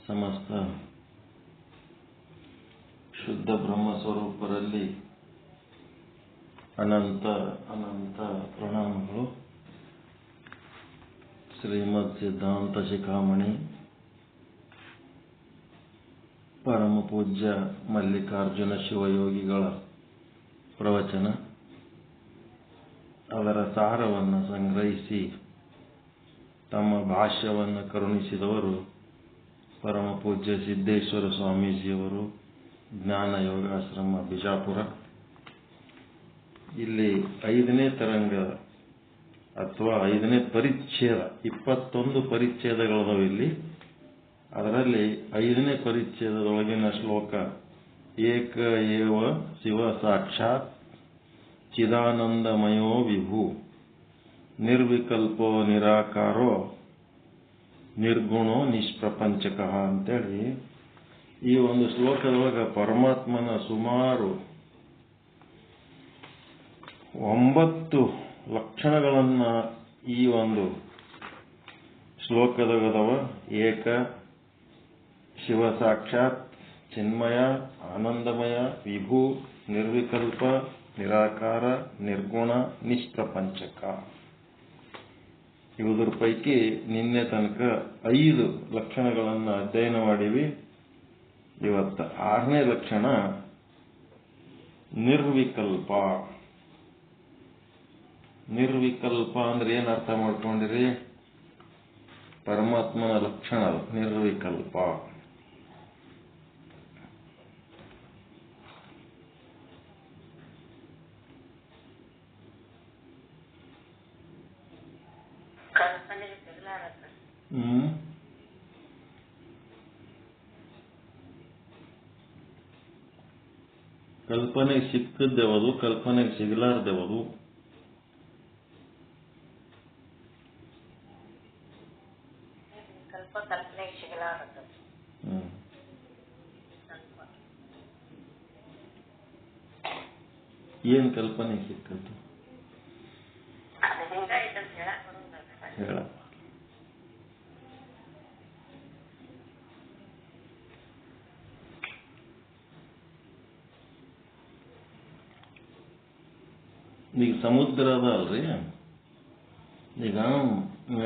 ಸಮಸ್ತ ಶುದ್ಧ ಬ್ರಹ್ಮ ಸ್ವರೂಪರಲ್ಲಿ ಅನಂತ ಅನಂತ ಪ್ರಣಾಮಗಳು. ಶ್ರೀಮದ್ ಸಿದ್ಧಾಂತ ಶಿಖಾಮಣಿ ಪರಮ ಪೂಜ್ಯ ಮಲ್ಲಿಕಾರ್ಜುನ ಶಿವಯೋಗಿಗಳ ಪ್ರವಚನ, ಅದರ ಸಾರವನ್ನು ಸಂಗ್ರಹಿಸಿ ತಮ್ಮ ಭಾಷ್ಯವನ್ನು ಕರುಣಿಸಿದವರು ಪರಮ ಪೂಜ್ಯ ಸಿದ್ದೇಶ್ವರ ಸ್ವಾಮೀಜಿಯವರು, ಜ್ಞಾನ ಯೋಗಾಶ್ರಮ ಬಿಜಾಪುರ. ಇಲ್ಲಿ 5ನೇ ತರಂಗ ಅಥವಾ 5ನೇ ಪರಿಚ್ಛೇದ, 21 ಪರಿಚ್ಛೇದಗಳದವು ಇಲ್ಲಿ. ಅದರಲ್ಲಿ 5ನೇ ಪರಿಚ್ಛೇದದೊಳಗಿನ ಶ್ಲೋಕ ಏಕ ಏವ ಶಿವ ಸಾಕ್ಷಾತ್ ಚಿದಾನಂದಮಯೋ ವಿಭು ನಿರ್ವಿಕಲ್ಪೋ ನಿರಾಕಾರೋ ನಿರ್ಗುಣೋ ನಿಷ್ಪ್ರಪಂಚಕ ಅಂತೇಳಿ ಈ ಒಂದು ಶ್ಲೋಕದೊಳಗೆ ಪರಮಾತ್ಮನ ಸುಮಾರು 9 ಲಕ್ಷಣಗಳನ್ನು ಈ ಒಂದು ಶ್ಲೋಕದೊಳಗದವ. ಏಕ, ಶಿವ ಸಾಕ್ಷಾತ್, ಚಿನ್ಮಯ, ಆನಂದಮಯ, ವಿಭು, ನಿರ್ವಿಕಲ್ಪ, ನಿರಾಕಾರ, ನಿರ್ಗುಣ, ನಿಷ್ಪ್ರಪಂಚಕ. ಇವುದ್ರ ಪೈಕಿ ನಿನ್ನೆ ತನಕ 5 ಲಕ್ಷಣಗಳನ್ನು ಅಧ್ಯಯನ ಮಾಡಿವಿ. ಇವತ್ತು 6ನೇ ಲಕ್ಷಣ ನಿರ್ವಿಕಲ್ಪ. ನಿರ್ವಿಕಲ್ಪ ಅಂದ್ರೆ ಏನು ಅರ್ಥ ಮಾಡ್ಕೊಂಡಿರಿ? ಪರಮಾತ್ಮನ ಲಕ್ಷಣ ನಿರ್ವಿಕಲ್ಪ. ಕಲ್ಪನೆಗೆ ಸಿಕ್ಕದ್ದೆವದು, ಕಲ್ಪನೆಗೆ ಸಿಗಲಾರ್ದೆವದು. ಏನ್ ಕಲ್ಪನೆಗೆ ಸಿಕ್ಕದ್ದು ಹೇಳ. ಈಗ ಸಮುದ್ರ ಅದ ಅಲ್ರಿ, ಈಗ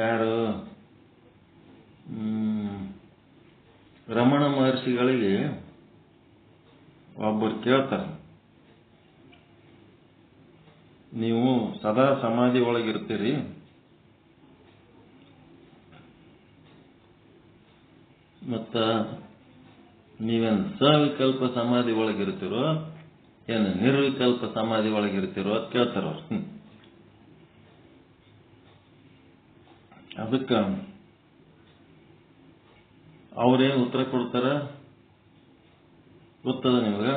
ಯಾರು ರಮಣ ಮಹರ್ಷಿಗಳಿಗೆ ಒಬ್ಬರು ಕೇಳ್ತಾರೆ, ನೀವು ಸದಾ ಸಮಾಧಿ ಒಳಗಿರ್ತೀರಿ, ಮತ್ತ ನೀವೇನು ಸವಿಕಲ್ಪ ಸಮಾಧಿ ಒಳಗಿರ್ತೀರೋ ಏನು ನಿರ್ವಿಕಲ್ಪ ಸಮಾಧಿ ಒಳಗಿರ್ತೀರೋ ಅಂತ ಕೇಳ್ತಾರ. ಅದಕ್ಕ ಅವ್ರೇನು ಉತ್ತರ ಕೊಡ್ತಾರ ಗೊತ್ತದ ನಿಮಗ?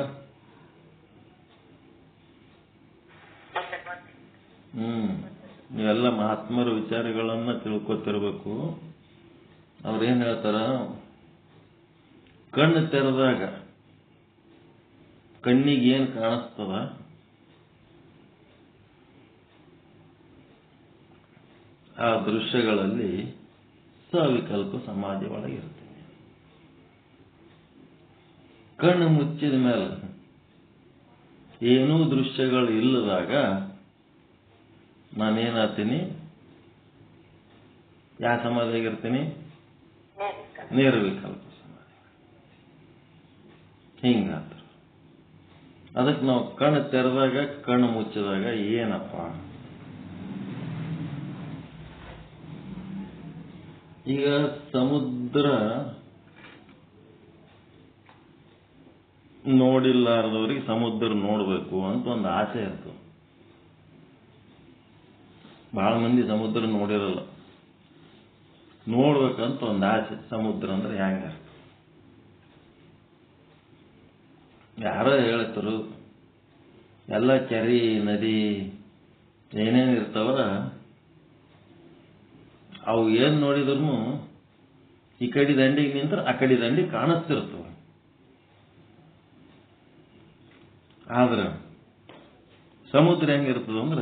ನೀವೆಲ್ಲ ಮಹಾತ್ಮರ ವಿಚಾರಗಳನ್ನ ತಿಳ್ಕೊತಿರ್ಬೇಕು. ಅವ್ರೇನ್ ಹೇಳ್ತಾರ, ಕಣ್ಣು ತೆರೆದಾಗ ಕಣ್ಣಿಗೆ ಏನ್ ಕಾಣಿಸ್ತದ ಆ ದೃಶ್ಯಗಳಲ್ಲಿ ಸವಿಕಲ್ಪ ಸಮಾಧಿ ಒಳಗಿರ್ತೀನಿ. ಕಣ್ಣು ಮುಚ್ಚಿದ ಮೇಲೆ ಏನೂ ದೃಶ್ಯಗಳು ಇಲ್ಲದಾಗ ನಾನೇನಾಗ್ತೀನಿ? ಯಾವ ಸಮಾಧಿಯಾಗಿರ್ತೀನಿ? ನಿರ್ವಿಕಲ್ಪ ಸಮಾಧಿ. ಹಿಂಗಾತ. ಅದಕ್ಕೆ ನಾವು ಕಣ್ಣು ತೆರೆದಾಗ ಕಣ್ಣು ಮುಚ್ಚಿದಾಗ ಏನಪ್ಪ? ಈಗ ಸಮುದ್ರ ನೋಡಿಲ್ಲಾರದವ್ರಿಗೆ ಸಮುದ್ರ ನೋಡ್ಬೇಕು ಅಂತ ಒಂದು ಆಸೆ ಇರ್ತದೆ. ಬಹಳ ಮಂದಿ ಸಮುದ್ರ ನೋಡಿರಲ್ಲ, ನೋಡ್ಬೇಕಂತ ಒಂದು ಆಸೆ. ಸಮುದ್ರ ಅಂದ್ರೆ ಹೆಂಗ? ಯಾರೋ ಹೇಳ್ತರು, ಎಲ್ಲ ಕೆರೆ ನದಿ ಏನೇನು ಇರ್ತಾವಲ್ಲ ಅವು ಏನ್ ನೋಡಿದ್ರು ಈ ಕಡೆ ದಂಡಿಗೆ ನಿಂತ್ರೆ ಆ ಕಡೆ ದಂಡಿ ಕಾಣಿಸ್ತಿರ್ತವ. ಆದ್ರೆ ಸಮುದ್ರ ಹೆಂಗಿರ್ತದಂದ್ರ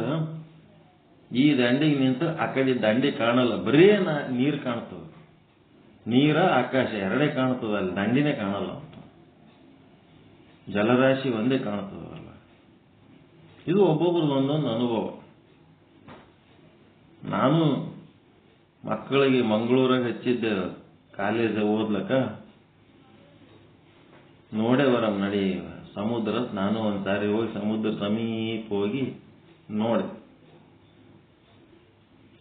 ಈ ದಂಡಿಗೆ ನಿಂತ್ರೆ ಆ ಕಡೆ ದಂಡಿ ಕಾಣಲ್ಲ, ಬರೀ ನೀರು ಕಾಣ್ತದ. ನೀರ ಆಕಾಶ ಎರಡೇ ಕಾಣ್ತದ, ಅಲ್ಲಿ ದಂಡಿನೇ ಕಾಣಲ್ಲ ಅಂತ. ಜಲರಾಶಿ ಒಂದೇ ಕಾಣ್ತದಲ್ಲ. ಇದು ಒಬ್ಬೊಬ್ರದ್ದು ಒಂದೊಂದು ಅನುಭವ. ನಾನು ಮಕ್ಕಳಿಗೆ ಮಂಗಳೂರಾಗ ಹಚ್ಚಿದ್ದೆ ಕಾಲೇಜ್ ಓದ್ಲಕ್ಕ. ನೋಡೇ ಬರಂ ನಡಿ ಸಮುದ್ರ. ನಾನು ಒಂದ್ಸಾರಿ ಹೋಗಿ ಸಮುದ್ರ ಸಮೀಪ ಹೋಗಿ ನೋಡಿ,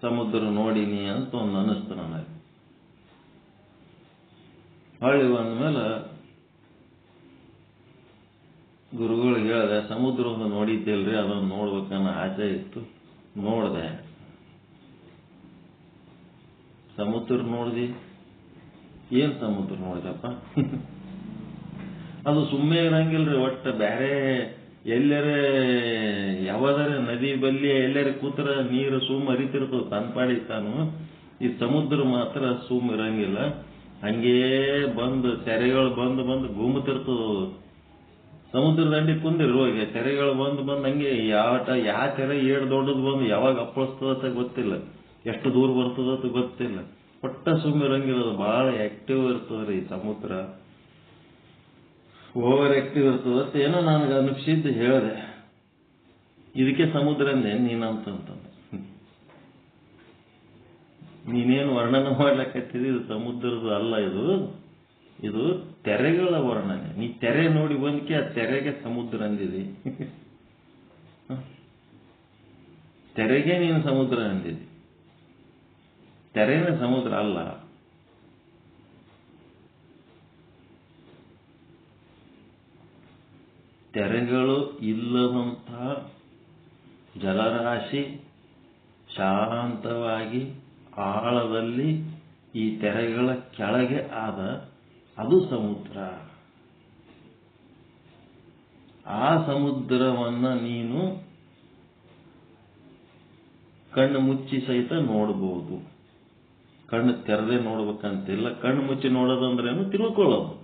ಸಮುದ್ರ ನೋಡಿನಿ ಅಂತ ಒಂದು ಅನಿಸ್ತು ನನಗೆ. ಹೊಳ್ಳಿ ಬಂದ್ಮೇಲೆ ಗುರುಗಳಿಗೆ ಹೇಳಿದೆ, ಸಮುದ್ರ ಒಂದು ನೋಡಿದ್ದಿಲ್ರಿ, ಅದೊಂದು ನೋಡ್ಬೇಕನ್ನೋ ಆಸೆ ಇತ್ತು, ನೋಡಿದೆ. ಸಮುದ್ರ ನೋಡಿದಿ? ಏನ್ ಸಮುದ್ರ ನೋಡಿದಪ್ಪ? ಅದು ಸುಮ್ಮನೆ ಇರಂಗಿಲ್ರಿ. ಒಟ್ಟು ಬೇರೆ ಎಲ್ಲರೇ ಯಾವ್ದಾರ ನದಿ ಬಲ್ಲಿ ಎಲ್ಲರ ಕೂತ್ರ ನೀರು ಸುಮ್ಮ ಹರಿತಿರ್ತದ ತನ್ಪಾಡಿ ತಾನು. ಈ ಸಮುದ್ರ ಮಾತ್ರ ಸುಮ್ಮ ಇರಂಗಿಲ್ಲ. ಹಂಗೇ ಬಂದು ತೆರೆಗಳು ಬಂದು ಗುಮ್ಮತಿರ್ತದ. ಸಮುದ್ರ ದಂಡಿ ಕುಂದಿರುವಾಗ ತೆರೆಗಳು ಬಂದು ಹಂಗೆ ಯಾವ ತೆರೆ ಏಡ್ ದೊಡ್ಡದು ಬಂದು ಯಾವಾಗ ಅಪ್ಪಳಿಸ್ತದ ಗೊತ್ತಿಲ್ಲ, ಎಷ್ಟು ದೂರ ಬರ್ತದ ಗೊತ್ತಿಲ್ಲ. ಒಟ್ಟ ಸುಮ್ಮ ಇರಂಗಿಲ್ಲ. ಅದು ಬಹಳ ಆಕ್ಟಿವ್ ಇರ್ತದ್ರಿ ಈ ಸಮುದ್ರ. ಓವರ್ ಆಕ್ಟಿವ್ ಇರ್ತದ ಏನೋ ನನಗೆ ಅನಿಸಿದ್ದು ಹೇಳಿದೆ. ಇದಕ್ಕೆ ಸಮುದ್ರ ಅಂದೆ ನೀನಂತಂತ. ನೀನೇನು ವರ್ಣನೆ ಮಾಡ್ಲಕತ್ತಿದಿ, ಇದು ಸಮುದ್ರದ ಅಲ್ಲ, ಇದು ತೆರೆಗಳ ವರ್ಣನೆ. ನೀ ತೆರೆ ನೋಡಿ ಬಂದಕ್ಕೆ ಆ ತೆರೆಗೆ ಸಮುದ್ರ ಅಂದಿದಿ. ತೆರೆಗೆ ನೀನು ಸಮುದ್ರ ಅಂದಿದಿ, ತೆರೆನೇ ಸಮುದ್ರ ಅಲ್ಲ. ತೆರೆಗಳು ಇಲ್ಲದಂತಹ ಜಲರಾಶಿ ಶಾಂತವಾಗಿ ಆಳದಲ್ಲಿ ಈ ತೆರೆಗಳ ಕೆಳಗೆ ಆದ ಅದು ಸಮುದ್ರ. ಆ ಸಮುದ್ರವನ್ನ ನೀನು ಕಣ್ಣು ಮುಚ್ಚಿ ಸಹಿತ ನೋಡಬಹುದು. ಕಣ್ಣು ತೆರೆದೇ ನೋಡ್ಬೇಕಂತಿಲ್ಲ. ಕಣ್ಣು ಮುಚ್ಚಿ ನೋಡೋದಂದ್ರೇನು ತಿಳ್ಕೊಳ್ಳೋದು.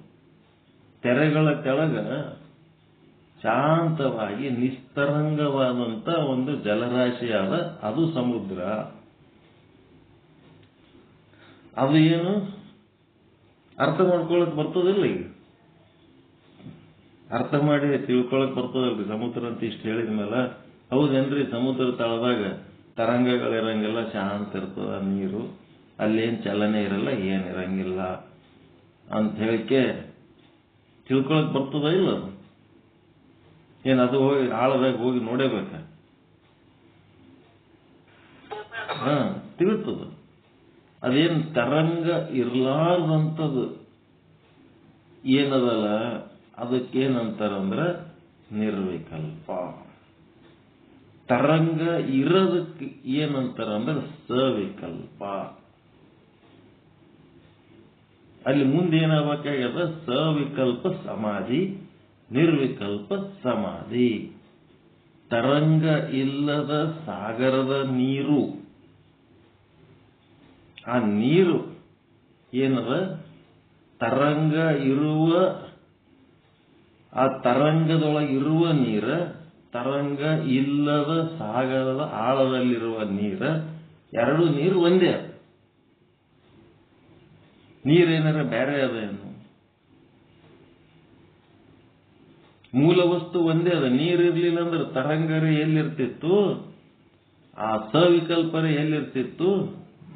ತೆರೆಗಳ ಕೆಳಗ ಶಾಂತವಾಗಿ ನಿಸ್ತರಂಗವಾದಂತ ಒಂದು ಜಲರಾಶಿಯಾದ ಅದು ಸಮುದ್ರ. ಅದು ಏನು ಅರ್ಥ ಮಾಡ್ಕೊಳಕ್ ಬರ್ತದಿಲ್ಲ. ಈಗ ಅರ್ಥ ಮಾಡಿ ತಿಳ್ಕೊಳಕ್ ಬರ್ತದಲ್ರಿ ಸಮುದ್ರ ಅಂತ ಇಷ್ಟು ಹೇಳಿದ ಮೇಲೆ. ಹೌದೇನ್ರಿ, ಸಮುದ್ರ ತಳದಾಗ ತರಂಗಗಳಿರಂಗಿಲ್ಲ, ಶಾಂತ ಇರ್ತದ ನೀರು, ಅಲ್ಲೇನ್ ಚಲನೆ ಇರಲ್ಲ, ಏನಿರಂಗಿಲ್ಲ ಅಂತ ಹೇಳಿಕೆ ತಿಳ್ಕೊಳಕ್ ಬರ್ತದ ಇಲ್ಲ? ಏನದು ಹೋಗಿ ಆಳದಾಗ ಹೋಗಿ ನೋಡೇಬೇಕ? ತಿಳಿತದ. ಅದೇನು ತರಂಗ ಇರ್ಲಾರ್ದಂಥದ್ದು ಏನದಲ್ಲ, ಅದಕ್ಕೇನಂತಾರಂದ್ರ ನಿರ್ವಿಕಲ್ಪ. ತರಂಗ ಇರೋದಕ್ಕೆ ಏನಂತಾರಂದ್ರೆ ಸವಿಕಲ್ಪ. ಅಲ್ಲಿ ಮುಂದೆ ಏನಾಗಬೇಕಾಗ್ಯದ? ಸವಿಕಲ್ಪ ಸಮಾಧಿ, ನಿರ್ವಿಕಲ್ಪ ಸಮಾಧಿ. ತರಂಗ ಇಲ್ಲದ ಸಾಗರದ ನೀರು, ಆ ನೀರು ಏನದ? ತರಂಗ ಇರುವ, ಆ ತರಂಗದೊಳಗಿರುವ ನೀರ, ತರಂಗ ಇಲ್ಲದ ಸಾಗರದ ಆಳದಲ್ಲಿರುವ ನೀರ, ಎರಡು ನೀರು ಒಂದೇ. ನೀರೇನಾರ ಬೇರೆ ಅದ ಏನು? ಮೂಲ ವಸ್ತು ಒಂದೇ ಅದ. ನೀರಿರ್ಲಿಲ್ಲ ಅಂದ್ರೆ ತರಂಗರೇ ಎಲ್ಲಿರ್ತಿತ್ತು? ಆ ಸವಿಕಲ್ಪರೇ ಎಲ್ಲಿರ್ತಿತ್ತು?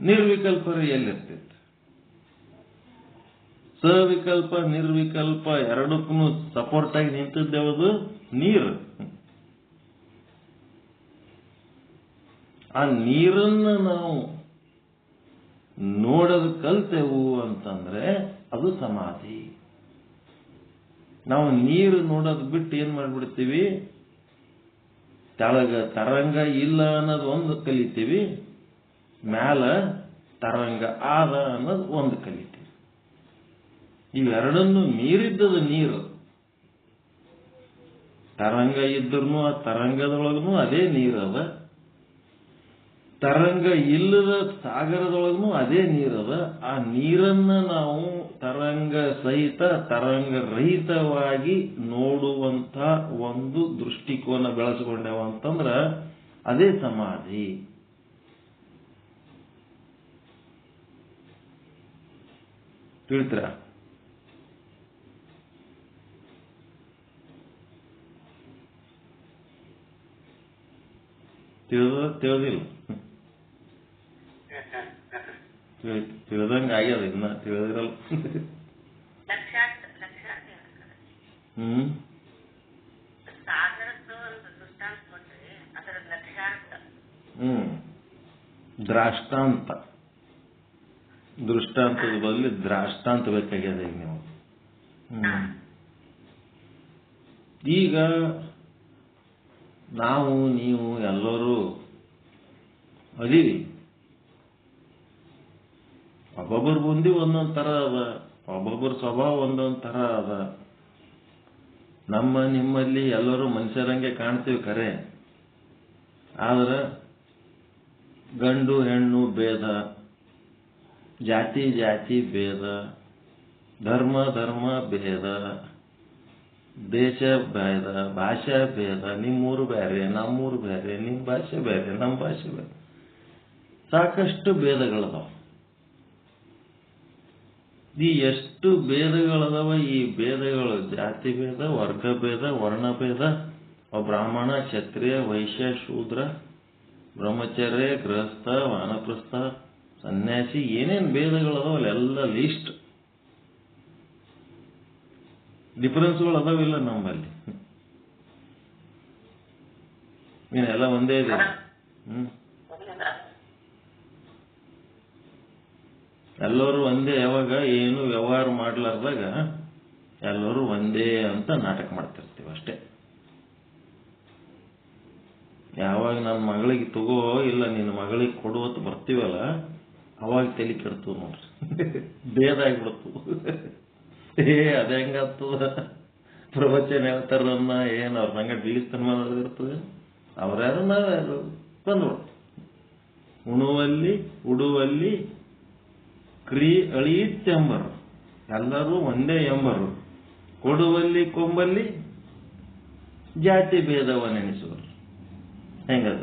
ನಿರ್ವಿಕಲ್ಪರೇ ಎಲ್ಲಿರ್ತಿತ್ತು? ಸವಿಕಲ್ಪ ನಿರ್ವಿಕಲ್ಪ ಎರಡಕ್ಕೂ ಸಪೋರ್ಟ್ ಆಗಿ ನಿಂತಿದ್ದೇವದು ನೀರು. ಆ ನೀರನ್ನ ನಾವು ನೋಡೋದು ಕಲ್ತೆವು ಅಂತಂದ್ರೆ ಅದು ಸಮಾಧಿ. ನಾವು ನೀರು ನೋಡೋದು ಬಿಟ್ಟು ಏನ್ ಮಾಡ್ಬಿಡ್ತೀವಿ? ಕೆಳಗ ತರಂಗ ಇಲ್ಲ ಅನ್ನೋದು ಒಂದು ಕಲಿತೀವಿ, ಮ್ಯಾಲ ತರಂಗ ಆದ ಅನ್ನೋದು ಒಂದು ಕಲಿತೀವಿ. ಇವೆರಡನ್ನು ಮೀರಿದ್ದದು ನೀರು. ತರಂಗ ಇದ್ರೂ ಆ ತರಂಗದೊಳಗೂ ಅದೇ ನೀರದ, ತರಂಗ ಇಲ್ಲದ ಸಾಗರದೊಳಗೂ ಅದೇ ನೀರದ. ಆ ನೀರನ್ನ ನಾವು ತರಂಗ ಸಹಿತ ತರಂಗ ರಹಿತವಾಗಿ ನೋಡುವಂತ ಒಂದು ದೃಷ್ಟಿಕೋನ ಬೆಳೆಸ್ಕೊಂಡೇವ ಅಂತಂದ್ರ ಅದೇ ಸಮಾಧಿ. ತಿಳಿತೀರ? ತಿಳಿದಿಲ್ಲ? ತಿಳಿದಂಗ ಆಗ್ಯದ, ಇನ್ನ ತಿಳಿದಿರಲ್ಲ. ದ್ರಾಷ್ಟಾಂತ, ದೃಷ್ಟಾಂತದ ಬದಲು ದ್ರಾಷ್ಟಾಂತ ಬೇಕಾಗ್ಯದ ಈಗ ನೀವು. ಈಗ ನಾವು ನೀವು ಎಲ್ಲರೂ ಅದೀವಿ. ಒಬ್ಬೊಬ್ಬರ ಬುಂದಿ ಒಂದೊಂದು ಥರ ಅದ, ಒಬ್ಬೊಬ್ಬರ ಸ್ವಭಾವ ಒಂದೊಂದು ಥರ ಅದ. ನಿಮ್ಮಲ್ಲಿ ಎಲ್ಲರೂ ಮನುಷ್ಯರಂಗೆ ಕಾಣ್ತೀವಿ ಖರೆ, ಆದ್ರೆ ಗಂಡು ಹೆಣ್ಣು ಭೇದ, ಜಾತಿ ಜಾತಿ ಭೇದ, ಧರ್ಮ ಧರ್ಮ ಭೇದ, ದೇಶ ಭೇದ, ಭಾಷಾ ಭೇದ. ನಿಮ್ಮೂರು ಬೇರೆ, ನಮ್ಮೂರು ಬೇರೆ, ನಿಮ್ಮ ಭಾಷೆ ಬೇರೆ, ನಮ್ಮ ಭಾಷೆ ಬೇರೆ, ಸಾಕಷ್ಟು ಭೇದಗಳದಾವ. ಈ ಎಷ್ಟು ಭೇದಗಳದಾವ, ಈ ಭೇದಗಳು ಜಾತಿ ಭೇದ, ವರ್ಗ ಭೇದ, ವರ್ಣ ಭೇದ, ಬ್ರಾಹ್ಮಣ, ಕ್ಷತ್ರಿಯ, ವೈಶ್ಯ, ಶೂದ್ರ, ಬ್ರಹ್ಮಚರ್ಯ, ಗೃಹಸ್ಥ, ವಾನಪ್ರಸ್ಥ, ಸನ್ಯಾಸಿ, ಏನೇನು ಭೇದಗಳದಾವ ಅಲ್ಲೆಲ್ಲ ಲಿಸ್ಟ್. ಡಿಫರೆನ್ಸ್ಗಳು ಅದಾವಿಲ್ಲ ನಮ್ಮಲ್ಲಿ. ಎಲ್ಲ ಒಂದೇ ಇದೆ. ಎಲ್ಲರೂ ಒಂದೇ. ಯಾವಾಗ ಏನು ವ್ಯವಹಾರ ಮಾಡ್ಲಾರ್ದಾಗ ಎಲ್ಲರೂ ಒಂದೇ ಅಂತ ನಾಟಕ ಮಾಡ್ತಿರ್ತೀವಿ ಅಷ್ಟೇ. ಯಾವಾಗ ನನ್ನ ಮಗಳಿಗೆ ತಗೋ, ಇಲ್ಲ ನಿನ್ನ ಮಗಳಿಗೆ ಕೊಡುವತ್ತು ಬರ್ತೀವಲ್ಲ, ಅವಾಗ ತಲೆ ಕೆಡ್ತು ನೋಡ್ರಿ. ಭೇದ ಆಗ್ಬಿಡ್ತು. ಅದ ಹೆಂಗಾಗ್ತದ? ಪ್ರವಚನ ಹೇಳ್ತಾರನ್ನ ಏನು ಅವ್ರ ನಂಗೆ ಬೀಳಿಸ್ತಾನ ಮಾಡೋದಿರ್ತದೆ. ಅವ್ರ್ಯಾರು ನಾವ್ಯಾರು ಬಂದ್ಬಿಡ್ತು. ಉಣುವಲ್ಲಿ ಉಡುವಲ್ಲಿ ಕ್ರೀ ಅಳೀತೆಂಬರು, ಎಲ್ಲರೂ ಒಂದೇ ಎಂಬರು. ಕೊಡುವಲ್ಲಿ ಕೊಂಬಲ್ಲಿ ಜಾತಿ ಭೇದವನ್ನೆಣಿಸುವರು. ಹೆಂಗದ?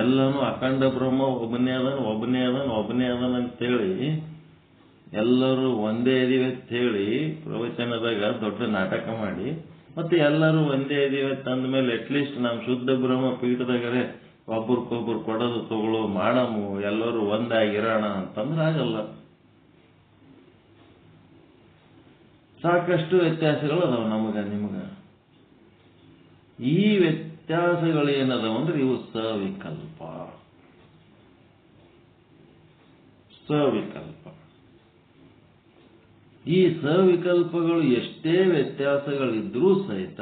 ಎಲ್ಲನೂ ಅಖಂಡ ಬ್ರಹ್ಮ ಒಬ್ಬನೇ ಅದನ್ ಒಬ್ಬನೇ ಅದನ್ ಒಬ್ಬನೇ ಅದನ್ ಅಂತೇಳಿ ಎಲ್ಲರೂ ಒಂದೇ ಇದೀವಿ ಅಂತ ಹೇಳಿ ಪ್ರವಚನದಾಗ ದೊಡ್ಡ ನಾಟಕ ಮಾಡಿ, ಮತ್ತೆ ಎಲ್ಲರೂ ಒಂದೇ ಇದೀವಿ ತಂದ ಮೇಲೆ ಅಟ್ಲೀಸ್ಟ್ ನಮ್ಮ ಶುದ್ಧ ಬ್ರಹ್ಮ ಪೀಠದಾಗರೆ ಒಬ್ರಿಗೊಬ್ರು ಕೊಡೋದು ತಗೊಳ್ಳೋ ಮಾಡಮು, ಎಲ್ಲರೂ ಒಂದಾಗಿರೋಣ ಅಂತಂದ್ರೆ ಆಗಲ್ಲ. ಸಾಕಷ್ಟು ವ್ಯತ್ಯಾಸಗಳು ಅದಾವ ನಮಗ ನಿಮಗ. ಈ ವ್ಯತ್ಯಾಸಗಳೇನದಾವ ಅಂದ್ರೆ ಇವು ಸವಿಕಲ್ಪ. ಸವಿಕಲ್ಪ. ಈ ಸವಿಕಲ್ಪಗಳು ಎಷ್ಟೇ ವ್ಯತ್ಯಾಸಗಳಿದ್ರೂ ಸಹಿತ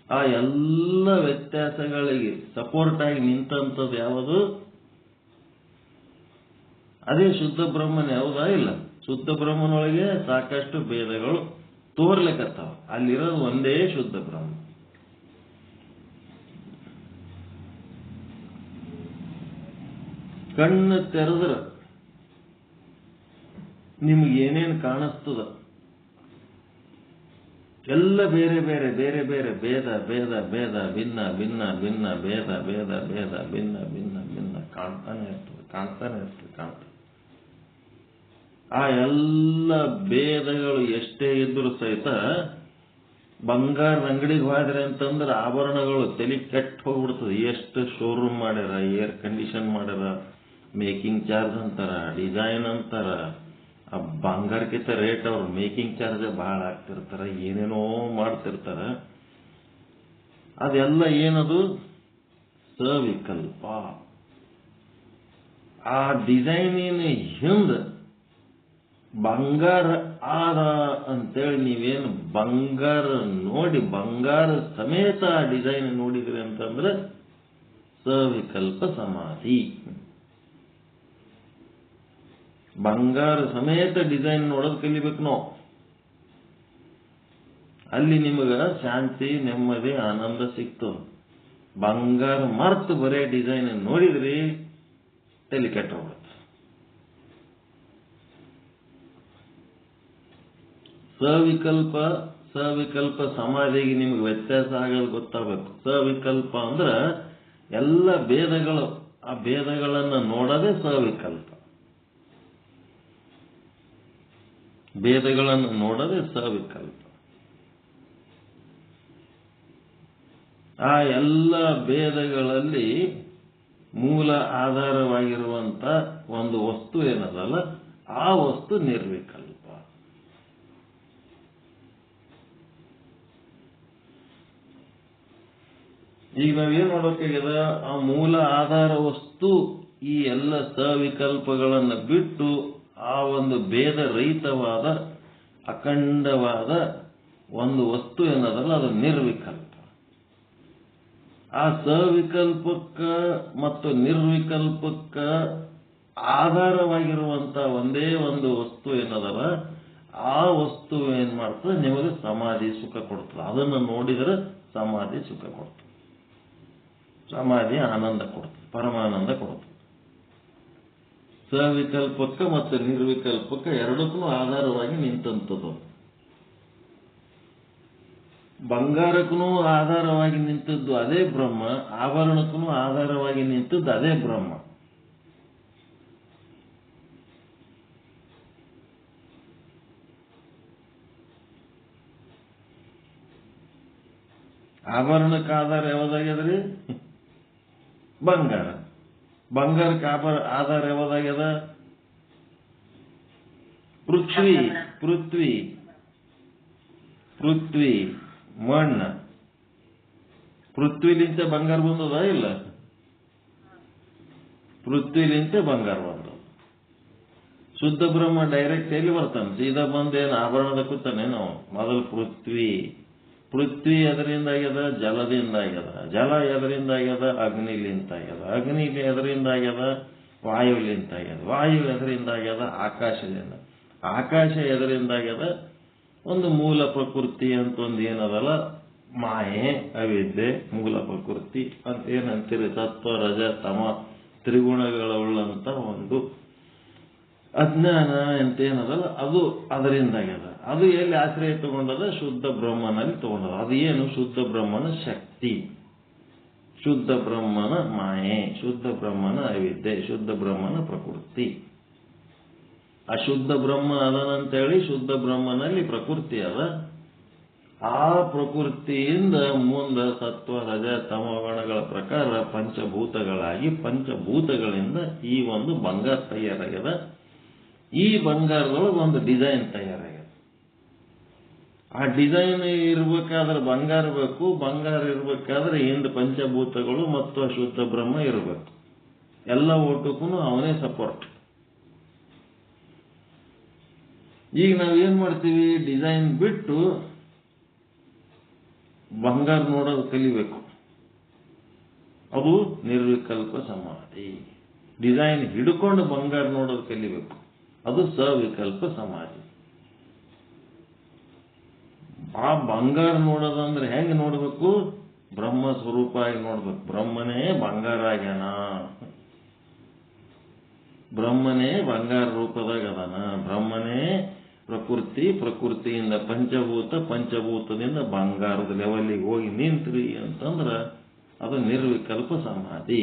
ಆ ಎಲ್ಲ ವ್ಯತ್ಯಾಸಗಳಿಗೆ ಸಪೋರ್ಟ್ ಆಗಿ ನಿಂತಂಥದ್ದು ಯಾವುದು? ಅದೇ ಶುದ್ಧ ಬ್ರಹ್ಮನ. ಯಾವುದಾ? ಇಲ್ಲ. ಶುದ್ಧ ಬ್ರಹ್ಮನೊಳಗೆ ಸಾಕಷ್ಟು ಭೇದಗಳು ತೋರ್ಲಿಕ್ಕತ್ತಾವ. ಅಲ್ಲಿರೋದು ಒಂದೇ ಶುದ್ಧ ಬ್ರಹ್ಮ. ಕಣ್ಣು ತೆರೆದ್ರ ನಿಮ್ಗೆ ಏನೇನು ಕಾಣಿಸ್ತದ ಎಲ್ಲ ಬೇರೆ ಬೇರೆ ಬೇರೆ ಬೇರೆ ಭೇದ ಭೇದ ಭೇದ ಭಿನ್ನ ಭಿನ್ನ ಭಿನ್ನ ಭೇದ ಭೇದ ಭೇದ ಭಿನ್ನ ಭಿನ್ನ ಭಿನ್ನ ಕಾಣ್ತಾನೆ ಇರ್ತದೆ, ಕಾಣ್ತಾನೆ ಇರ್ತದೆ, ಕಾಣ್ತಾನೆ. ಆ ಎಲ್ಲ ಭೇದಗಳು ಎಷ್ಟೇ ಇದ್ರೂ ಸಹಿತ ಬಂಗಾರದ ಅಂಗಡಿಗೆ ಹೋದ್ರೆ ಅಂತಂದ್ರೆ ಆಭರಣಗಳು ತಲೆ ಕೆಟ್ಟ ಹೋಗ್ಬಿಡ್ತದೆ. ಎಷ್ಟು ಶೋರೂಮ್ ಮಾಡ್ಯಾರ, ಏರ್ ಕಂಡೀಷನ್ ಮಾಡ್ಯಾರ, ಮೇಕಿಂಗ್ ಚಾರ್ಜ್ ಅಂತಾರ, ಡಿಸೈನ್ ಅಂತಾರ. ಆ ಬಂಗಾರಕ್ಕಿಂತ ರೇಟ್ ಅವ್ರು ಮೇಕಿಂಗ್ ಚಾರ್ಜ್ ಬಹಳ ಆಗ್ತಿರ್ತಾರ, ಏನೇನೋ ಮಾಡ್ತಿರ್ತಾರ. ಅದೆಲ್ಲ ಏನದು? ಸವಿಕಲ್ಪ. ಆ ಡಿಸೈನಿನ ಹಿಂದ ಬಂಗಾರ ಆದ ಅಂತೇಳಿ ನೀವೇನು ಬಂಗಾರ ನೋಡಿ ಬಂಗಾರ ಸಮೇತ ಆ ಡಿಸೈನ್ ನೋಡಿದ್ರಿ ಅಂತಂದ್ರೆ ಸವಿಕಲ್ಪ ಸಮಾಧಿ. ಬಂಗಾರ ಸಮೇತ ಡಿಸೈನ್ ನೋಡೋದು ಕಲಿಬೇಕು ನಾವು. ಅಲ್ಲಿ ನಿಮಗ ಶಾಂತಿ, ನೆಮ್ಮದಿ, ಆನಂದ ಸಿಕ್ತು. ಬಂಗಾರ ಮರ್ತು ಬರೇ ಡಿಸೈನ್ ನೋಡಿದ್ರಿ ತಲೆ ಕೆಟ್ಟ ಹೋಗುತ್ತೆ. ಸವಿಕಲ್ಪ ಸವಿಕಲ್ಪ ಸಮಾಧಿಗೆ ನಿಮ್ಗೆ ವ್ಯತ್ಯಾಸ ಆಗೋದು ಗೊತ್ತಾಗಬೇಕು. ಸವಿಕಲ್ಪ ಅಂದ್ರೆ ಎಲ್ಲ ಭೇದಗಳು ಆ ಭೇದಗಳನ್ನು ನೋಡೋದೇ ಸವಿಕಲ್ಪ. ಭೇದಗಳನ್ನು ನೋಡೋದೇ ಸವಿಕಲ್ಪ. ಆ ಎಲ್ಲ ಭೇದಗಳಲ್ಲಿ ಮೂಲ ಆಧಾರವಾಗಿರುವಂತ ಒಂದು ವಸ್ತು ಏನದಲ್ಲ, ಆ ವಸ್ತು ನಿರ್ವಿಕಲ್ಪ. ಈಗ ನಾವೇನ್ ಮಾಡ್ಬೇಕಾಗ್ಯದ, ಆ ಮೂಲ ಆಧಾರ ವಸ್ತು ಈ ಎಲ್ಲ ಸವಿಕಲ್ಪಗಳನ್ನು ಬಿಟ್ಟು ಆ ಒಂದು ಭೇದ ರಹಿತವಾದ ಅಖಂಡವಾದ ಒಂದು ವಸ್ತು ಏನದಲ್ಲ, ಅದು ನಿರ್ವಿಕಲ್ಪ. ಆ ಸವಿಕಲ್ಪಕ್ಕ ಮತ್ತು ನಿರ್ವಿಕಲ್ಪಕ್ಕ ಆಧಾರವಾಗಿರುವಂತ ಒಂದೇ ಒಂದು ವಸ್ತು ಏನದಲ್ಲ, ಆ ವಸ್ತು ಏನ್ ಮಾಡ್ತದೆ, ನಿಮಗೆ ಸಮಾಧಿ ಸುಖ ಕೊಡ್ತದೆ. ಅದನ್ನು ನೋಡಿದರೆ ಸಮಾಧಿ ಸುಖ ಕೊಡ್ತದೆ, ಸಮಾಧಿ ಆನಂದ ಕೊಡ್ತದೆ, ಪರಮಾನಂದ ಕೊಡ್ತದೆ. ಸವಿಕಲ್ಪಕ್ಕ ಮತ್ತು ನಿರ್ವಿಕಲ್ಪಕ್ಕ ಎರಡಕ್ಕೂ ಆಧಾರವಾಗಿ ನಿಂತಂಥದ್ದು. ಬಂಗಾರಕ್ಕೂ ಆಧಾರವಾಗಿ ನಿಂತದ್ದು ಅದೇ ಬ್ರಹ್ಮ, ಆಭರಣಕ್ಕೂ ಆಧಾರವಾಗಿ ನಿಂತದ್ದು ಅದೇ ಬ್ರಹ್ಮ. ಆಭರಣಕ್ಕೆ ಆಧಾರ ಯಾವ್ದಾಗ್ಯದ್ರಿ? ಬಂಗಾರ. ಬಂಗಾರಕ್ಕೆ ಆಧಾರ ಯಾವ್ದಾಗ್ಯದ? ಪೃಥ್ವಿ. ಪೃಥ್ವಿ ಪೃಥ್ವಿ ಮಣ್ಣು. ಪೃಥ್ವಿಲಿಂತ ಬಂಗಾರ ಬಂದದ ಇಲ್ಲ? ಪೃಥ್ವಿಲಿಂತ ಬಂಗಾರ ಬಂದದ. ಶುದ್ಧ ಬ್ರಹ್ಮ ಡೈರೆಕ್ಟ್ ಎಲ್ಲಿ ಬರ್ತಾನೆ? ಸೀದಾ ಬಂದೇನು ಆಭರಣದ ಕೂತಾನೆ ನಾವು? ಮೊದಲು ಪೃಥ್ವಿ ಎದರಿಂದ ಆಗ್ಯದ? ಜಲದಿಂದ ಆಗ್ಯದ. ಜಲ ಎದರಿಂದ ಆಗ್ಯದ? ಅಗ್ನಿಲಿಂತ ಆಗ್ಯದ. ಅಗ್ನಿ ಎದರಿಂದ ಆಗ್ಯದ? ವಾಯುಲಿಂತ ಆಗ್ಯದ. ವಾಯು ಎದರಿಂದ ಆಗ್ಯದ? ಆಕಾಶದಿಂದ. ಆಕಾಶ ಎದರಿಂದ ಆಗ್ಯದ? ಒಂದು ಮೂಲ ಪ್ರಕೃತಿ ಅಂತ ಒಂದು ಏನದಲ್ಲ, ಮಾಯೆ, ಅವಿದ್ಯೆ, ಮೂಲ ಪ್ರಕೃತಿ ಅಂತ ಏನಂತೀರಿ, ಸತ್ವ ರಜ ತಮ ತ್ರಿಗುಣಗಳುಳ್ಳಂತ ಒಂದು ಅಜ್ಞಾನ ಅಂತ ಏನದಲ್ಲ, ಅದು ಅದರಿಂದ ಆಗ್ಯದ. ಅದು ಎಲ್ಲಿ ಆಶ್ರಯ ತಗೊಂಡದ? ಶುದ್ಧ ಬ್ರಹ್ಮನಲ್ಲಿ ತಗೊಂಡದ. ಅದು ಏನು? ಶುದ್ಧ ಬ್ರಹ್ಮನ ಶಕ್ತಿ, ಶುದ್ಧ ಬ್ರಹ್ಮನ ಮಾಯೆ, ಶುದ್ಧ ಬ್ರಹ್ಮನ ಅವಿದ್ಯೆ, ಶುದ್ಧ ಬ್ರಹ್ಮನ ಪ್ರಕೃತಿ. ಅಶುದ್ಧ ಬ್ರಹ್ಮ ಅದನಂತೇಳಿ ಶುದ್ಧ ಬ್ರಹ್ಮನಲ್ಲಿ ಪ್ರಕೃತಿ ಅದ. ಆ ಪ್ರಕೃತಿಯಿಂದ ಮುಂದೆ ಸತ್ವ ರಜ ತಮೋಗಣಗಳ ಪ್ರಕಾರ ಪಂಚಭೂತಗಳಾಗಿ, ಪಂಚಭೂತಗಳಿಂದ ಈ ಒಂದು ಬಂಗಾರ ತಯಾರಾಗ್ಯದ. ಈ ಬಂಗಾರದೊಳಗೆ ಒಂದು ಡಿಸೈನ್ ತಯಾರಾಗ್ಯದ. ಆ ಡಿಸೈನ್ ಇರ್ಬೇಕಾದ್ರೆ ಬಂಗಾರ ಬೇಕು. ಬಂಗಾರ ಇರ್ಬೇಕಾದ್ರೆ ಹಿಂದೆ ಪಂಚಭೂತಗಳು ಮತ್ತು ಅಶುದ್ಧ ಬ್ರಹ್ಮ ಇರಬೇಕು. ಎಲ್ಲ ಓಟಕ್ಕೂ ಅವನೇ ಸಪೋರ್ಟ್. ಈಗ ನಾವೇನ್ ಮಾಡ್ತೀವಿ? ಡಿಸೈನ್ ಬಿಟ್ಟು ಬಂಗಾರ ನೋಡೋದು ಕಲಿಬೇಕು. ಅದು ನಿರ್ವಿಕಲ್ಪ ಸಮಾಧಿ. ಡಿಸೈನ್ ಹಿಡ್ಕೊಂಡು ಬಂಗಾರ ನೋಡೋದು ಕಲಿಬೇಕು. ಅದು ಸವಿಕಲ್ಪ ಸಮಾಧಿ. ಆ ಬಂಗಾರ ನೋಡೋದಂದ್ರೆ ಹೆಂಗ್ ನೋಡ್ಬೇಕು? ಬ್ರಹ್ಮ ಸ್ವರೂಪ ಆಗಿ ನೋಡ್ಬೇಕು. ಬ್ರಹ್ಮನೇ ಬಂಗಾರ ಆಗ್ಯಾನ, ಬ್ರಹ್ಮನೇ ಬಂಗಾರ ರೂಪದಾಗ ಅದಾನ, ಬ್ರಹ್ಮನೇ ಪ್ರಕೃತಿ, ಪ್ರಕೃತಿಯಿಂದ ಪಂಚಭೂತ, ಪಂಚಭೂತದಿಂದ ಬಂಗಾರದ ಲೆವೆಲ್ಲಿಗೆ ಹೋಗಿ ನಿಂತ್ರಿ ಅಂತಂದ್ರ ಅದು ನಿರ್ವಿಕಲ್ಪ ಸಮಾಧಿ.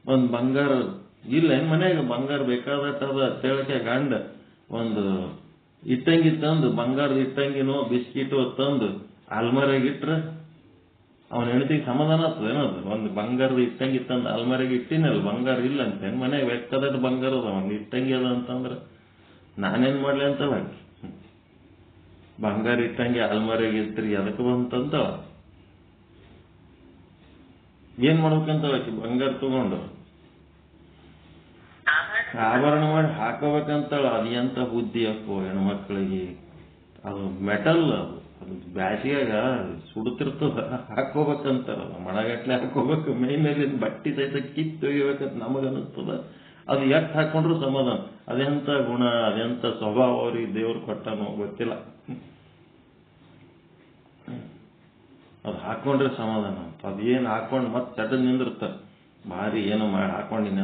ಒಂದು ಬಂಗಾರ ಇಲ್ಲ ಮನ್ಯಾಗ, ಬಂಗಾರ ಬೇಕಾದಟ್ಟದ ತೇಳಕ್ಕೆ ಗಂಡ ಒಂದು ಇಟ್ಟಂಗಿ ತಂದು, ಬಂಗಾರದ ಇಟ್ಟಂಗಿನೋ ಬಿಸ್ಕಿಟೋ ತಂದು ಅಲ್ಮಾರಿಗೆ ಇಟ್ರೆ ಅವನ ಹೆಂಡತಿಗೆ ಸಮಾಧಾನ ಆಗ್ತದೆ ಏನದು? ಒಂದು ಬಂಗಾರದ ಇಟ್ಟಂಗಿ ತಂದು ಅಲ್ಮಾರಿಗೆ ಇಟ್ಟಿನಲ್ಲ, ಬಂಗಾರ ಇಲ್ಲ ಅಂತ ಮನ್ಯಾಗ ಬೇಕಾದಟ್ಟು ಬಂಗಾರ ಅದ, ಒಂದು ಇಟ್ಟಂಗಿ ಅದ ಅಂತಂದ್ರೆ ನಾನೇನ್ ಮಾಡ್ಲಿ ಅಂತವ. ಬಂಗಾರ ಇಟ್ಟಂಗಿ ಅಲ್ಮಾರಿಗೆ ಇರ್ತೀರಿ ಅದಕ್ಕೆ ಬಂತಂತ ಏನ್ ಮಾಡ್ಬೇಕಂತವ? ಬಂಗಾರ ತಗೊಂಡು ಆಭರಣ ಮಾಡಿ ಹಾಕೋಬೇಕಂತಾಳ. ಅದು ಎಂತ ಬುದ್ಧಿ ಹಾಕೋ ಹೆಣ್ಮಕ್ಳಿಗೆ. ಅದು ಮೆಟಲ್, ಅದು ಬ್ಯಾಸಿಯಾಗ ಸುಡುತ್ತಿರ್ತದ, ಹಾಕೋಬೇಕಂತಾರ. ಮಣಗಟ್ಲೆ ಹಾಕೋಬೇಕು, ಮೈಮೇಲೆ ಬಟ್ಟಿ ಸಹಿತ ಕಿತ್ತು ಒಯ್ಯಬೇಕಂತ ನಮಗನಿಸ್ತದ. ಅದು ಎಟ್ ಹಾಕೊಂಡ್ರು ಸಮಾಧಾನ. ಅದೆಂತ ಗುಣ, ಅದೆಂತ ಸ್ವಭಾವ ಅವ್ರಿಗೆ ದೇವ್ರು ಕೊಟ್ಟನೋ ಗೊತ್ತಿಲ್ಲ. ಅದು ಹಾಕೊಂಡ್ರೆ ಸಮಾಧಾನ ಅಂತ. ಅದೇನು ಹಾಕೊಂಡು ಮತ್ತೆ ಚಟ ನಿಂದಿರ್ತಾರೆ. ಭಾರಿ ಏನೋ ಮಾಡಿ ಹಾಕೊಂಡಿನ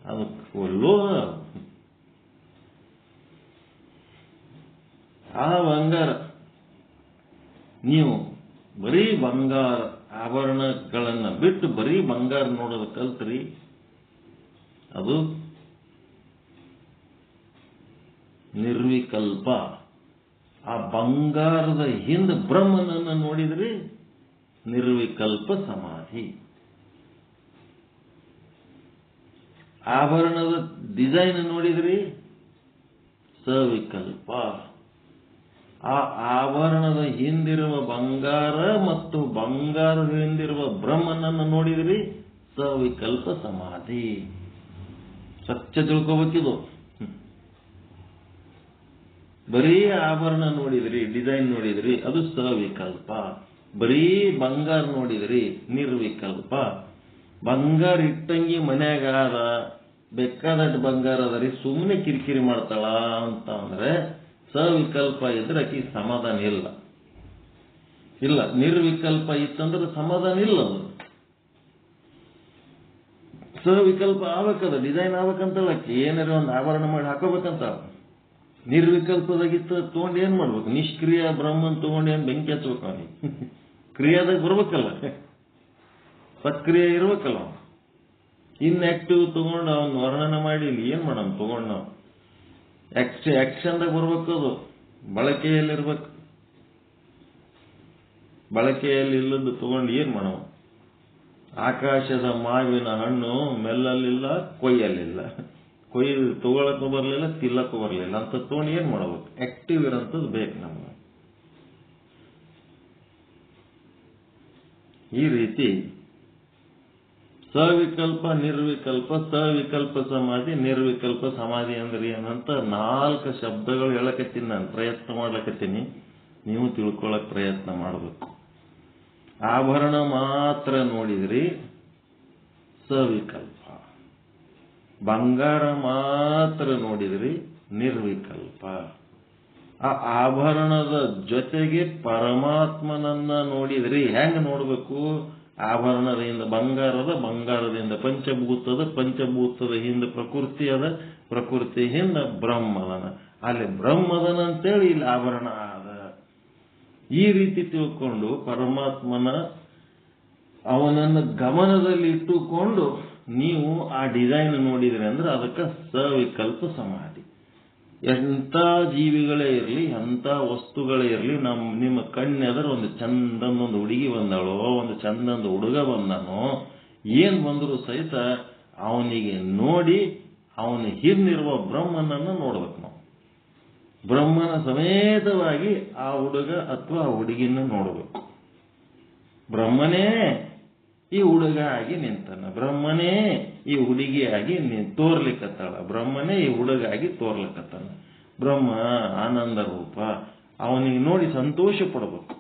ಅದು ಒಲ್ಲೋ. ಆ ಬಂಗಾರ ನೀವು ಬರೀ ಬಂಗಾರ ಆಭರಣಗಳನ್ನ ಬಿಟ್ಟು ಬರೀ ಬಂಗಾರ ನೋಡೋದು ಕಲ್ತ್ರಿ, ಅದು ನಿರ್ವಿಕಲ್ಪ. ಆ ಬಂಗಾರದ ಹಿಂದೆ ಬ್ರಹ್ಮನನ್ನ ನೋಡಿದ್ರಿ, ನಿರ್ವಿಕಲ್ಪ ಸಮಾಧಿ. ಆಭರಣದ ಡಿಸೈನ್ ನೋಡಿದ್ರಿ, ಸವಿಕಲ್ಪ. ಆ ಆಭರಣದ ಹಿಂದಿರುವ ಬಂಗಾರ ಮತ್ತು ಬಂಗಾರದ ಹಿಂದಿರುವ ಬ್ರಹ್ಮನನ್ನು ನೋಡಿದ್ರಿ, ಸವಿಕಲ್ಪ ಸಮಾಧಿ. ಸ್ವಚ್ಛ ತಿಳ್ಕೋಬೇಕಿದು. ಬರೀ ಆಭರಣ ನೋಡಿದ್ರಿ, ಡಿಸೈನ್ ನೋಡಿದ್ರಿ, ಅದು ಸವಿಕಲ್ಪ. ಬರೀ ಬಂಗಾರ ನೋಡಿದ್ರಿ, ನಿರ್ವಿಕಲ್ಪ. ಬಂಗಾರ ಇಟ್ಟಂಗಿ ಮನ್ಯಾಗ ಅದ, ಬೇಕಾದಟ್ಟು ಬಂಗಾರ ಅದರಿ, ಸುಮ್ಮನೆ ಕಿರಿಕಿರಿ ಮಾಡ್ತಾಳ ಅಂತ ಅಂದ್ರೆ ಸವಿಕಲ್ಪ ಇದ್ರೆ ಆಕಿ ಸಮಾಧಾನ ಇಲ್ಲ. ಇಲ್ಲ, ನಿರ್ವಿಕಲ್ಪ ಇತ್ತಂದ್ರೆ ಸಮಾಧಾನ ಇಲ್ಲ. ಅದು ಸವಿಕಲ್ಪ ಆಗ್ಬೇಕದ, ಡಿಸೈನ್ ಆಗ್ಬೇಕಂತಲ್ಲ, ಆಕಿ ಏನಾರ ಒಂದು ಆಭರಣ ಮಾಡಿ ಹಾಕೋಬೇಕಂತ. ನಿರ್ವಿಕಲ್ಪದಾಗಿತ್ತು ತಗೊಂಡು ಏನ್ ಮಾಡ್ಬೇಕು? ನಿಷ್ಕ್ರಿಯ ಬ್ರಹ್ಮನ್ ತಗೊಂಡು ಏನ್ ಬೆಂಕಿ ಹಚ್ಬೇಕು? ಅವನಿಗೆ ಕ್ರಿಯಾದಾಗ ಬರ್ಬೇಕಲ್ಲ, ಸಕ್ರಿಯ ಇರ್ಬೇಕಲ್ಲ. ಇನ್ಆಕ್ಟಿವ್ ತಗೊಂಡು ಅವನ್ ವರ್ಣನೆ ಮಾಡಿ ಏನ್ ಮಾಡೋಣ? ತಗೊಂಡು ನಾವು ಆಕ್ಷನ್ದಾಗ ಬರ್ಬೇಕು. ಅದು ಬಳಕೆಯಲ್ಲಿರ್ಬೇಕು. ಬಳಕೆಯಲ್ಲಿ ಇಲ್ಲದ್ದು ತಗೊಂಡು ಏನ್ ಮಾಡವ? ಆಕಾಶದ ಮಾವಿನ ಹಣ್ಣು ಮೆಲ್ಲಲಿಲ್ಲ, ಕೊಯ್ಯಲಿಲ್ಲ. ಕೊಯ್ದು ತಗೊಳಕ್ಕೂ ಬರಲಿಲ್ಲ, ತಿಲ್ಲಕ್ಕೂ ಬರಲಿಲ್ಲ ಅಂತ ತಗೊಂಡು ಏನ್ ಮಾಡಬೇಕು? ಆಕ್ಟಿವ್ ಇರೋಂಥದ್ದು ಬೇಕು ನಮ್ಗೆ. ಈ ರೀತಿ ಸವಿಕಲ್ಪ, ನಿರ್ವಿಕಲ್ಪ, ಸವಿಕಲ್ಪ ಸಮಾಧಿ, ನಿರ್ವಿಕಲ್ಪ ಸಮಾಧಿ ಅಂದ್ರೆ ಏನಂತ 4 ಶಬ್ದಗಳು ಹೇಳಕತ್ತೀನಿ. ನಾನು ಪ್ರಯತ್ನ ಮಾಡ್ಲಕತ್ತೀನಿ, ನೀವು ತಿಳ್ಕೊಳಕ್ ಪ್ರಯತ್ನ ಮಾಡಬೇಕು. ಆಭರಣ ಮಾತ್ರ ನೋಡಿದ್ರಿ, ಸವಿಕಲ್ಪ. ಬಂಗಾರ ಮಾತ್ರ ನೋಡಿದ್ರಿ, ನಿರ್ವಿಕಲ್ಪ. ಆ ಆಭರಣದ ಜೊತೆಗೆ ಪರಮಾತ್ಮನನ್ನ ನೋಡಿದ್ರಿ. ಹೆಂಗ ನೋಡ್ಬೇಕು? ಆಭರಣದಿಂದ ಬಂಗಾರದಿಂದ ಪಂಚಭೂತದ ಹಿಂದೆ ಪ್ರಕೃತಿ ಅದ, ಪ್ರಕೃತಿ ಹಿಂದೆ ಬ್ರಹ್ಮದನ. ಅಲ್ಲಿ ಬ್ರಹ್ಮದನ ಅಂತೇಳಿ ಇಲ್ಲಿ ಆಭರಣ ಅದ. ಈ ರೀತಿ ತಿಳ್ಕೊಂಡು ಪರಮಾತ್ಮನ ಅವನನ್ನು ಗಮನದಲ್ಲಿ ಇಟ್ಟುಕೊಂಡು ನೀವು ಆ ಡಿಸೈನ್ ನೋಡಿದ್ರಿ ಅಂದ್ರೆ ಅದಕ್ಕೆ ಸವಿಕಲ್ಪ ಸಮಾಧಿ. ಎಂಥ ಜೀವಿಗಳೇ ಇರಲಿ, ಎಂಥ ವಸ್ತುಗಳೇ ಇರಲಿ, ನಿಮ್ಮ ಕಣ್ಣೆದರ ಒಂದು ಚಂದನೊಂದು ಹುಡುಗಿ ಬಂದಾಳೋ, ಒಂದು ಚಂದನೊಂದು ಹುಡುಗ ಬಂದಾನೋ, ಏನ್ ಬಂದರೂ ಸಹಿತ ಅವನಿಗೆ ನೋಡಿ ಅವನ ಹಿಂದಿರುವ ಬ್ರಹ್ಮನನ್ನು ನೋಡ್ಬೇಕು ನಾವು. ಬ್ರಹ್ಮನ ಸಮೇತವಾಗಿ ಆ ಹುಡುಗ ಅಥವಾ ಆ ಹುಡುಗಿನ ನೋಡಬೇಕು. ಬ್ರಹ್ಮನೇ ಈ ಹುಡುಗ ಆಗಿ ನಿಂತಾನ, ಬ್ರಹ್ಮನೇ ಈ ಹುಡುಗಿಯಾಗಿ ತೋರ್ಲಿಕ್ಕತ್ತಾಳ, ಬ್ರಹ್ಮನೇ ಈ ಹುಡುಗ ಆಗಿ ತೋರ್ಲಿಕ್ಕತ್ತಾನ. ಬ್ರಹ್ಮ ಆನಂದ ರೂಪ, ಅವನಿಗೆ ನೋಡಿ ಸಂತೋಷ ಪಡಬೇಕು.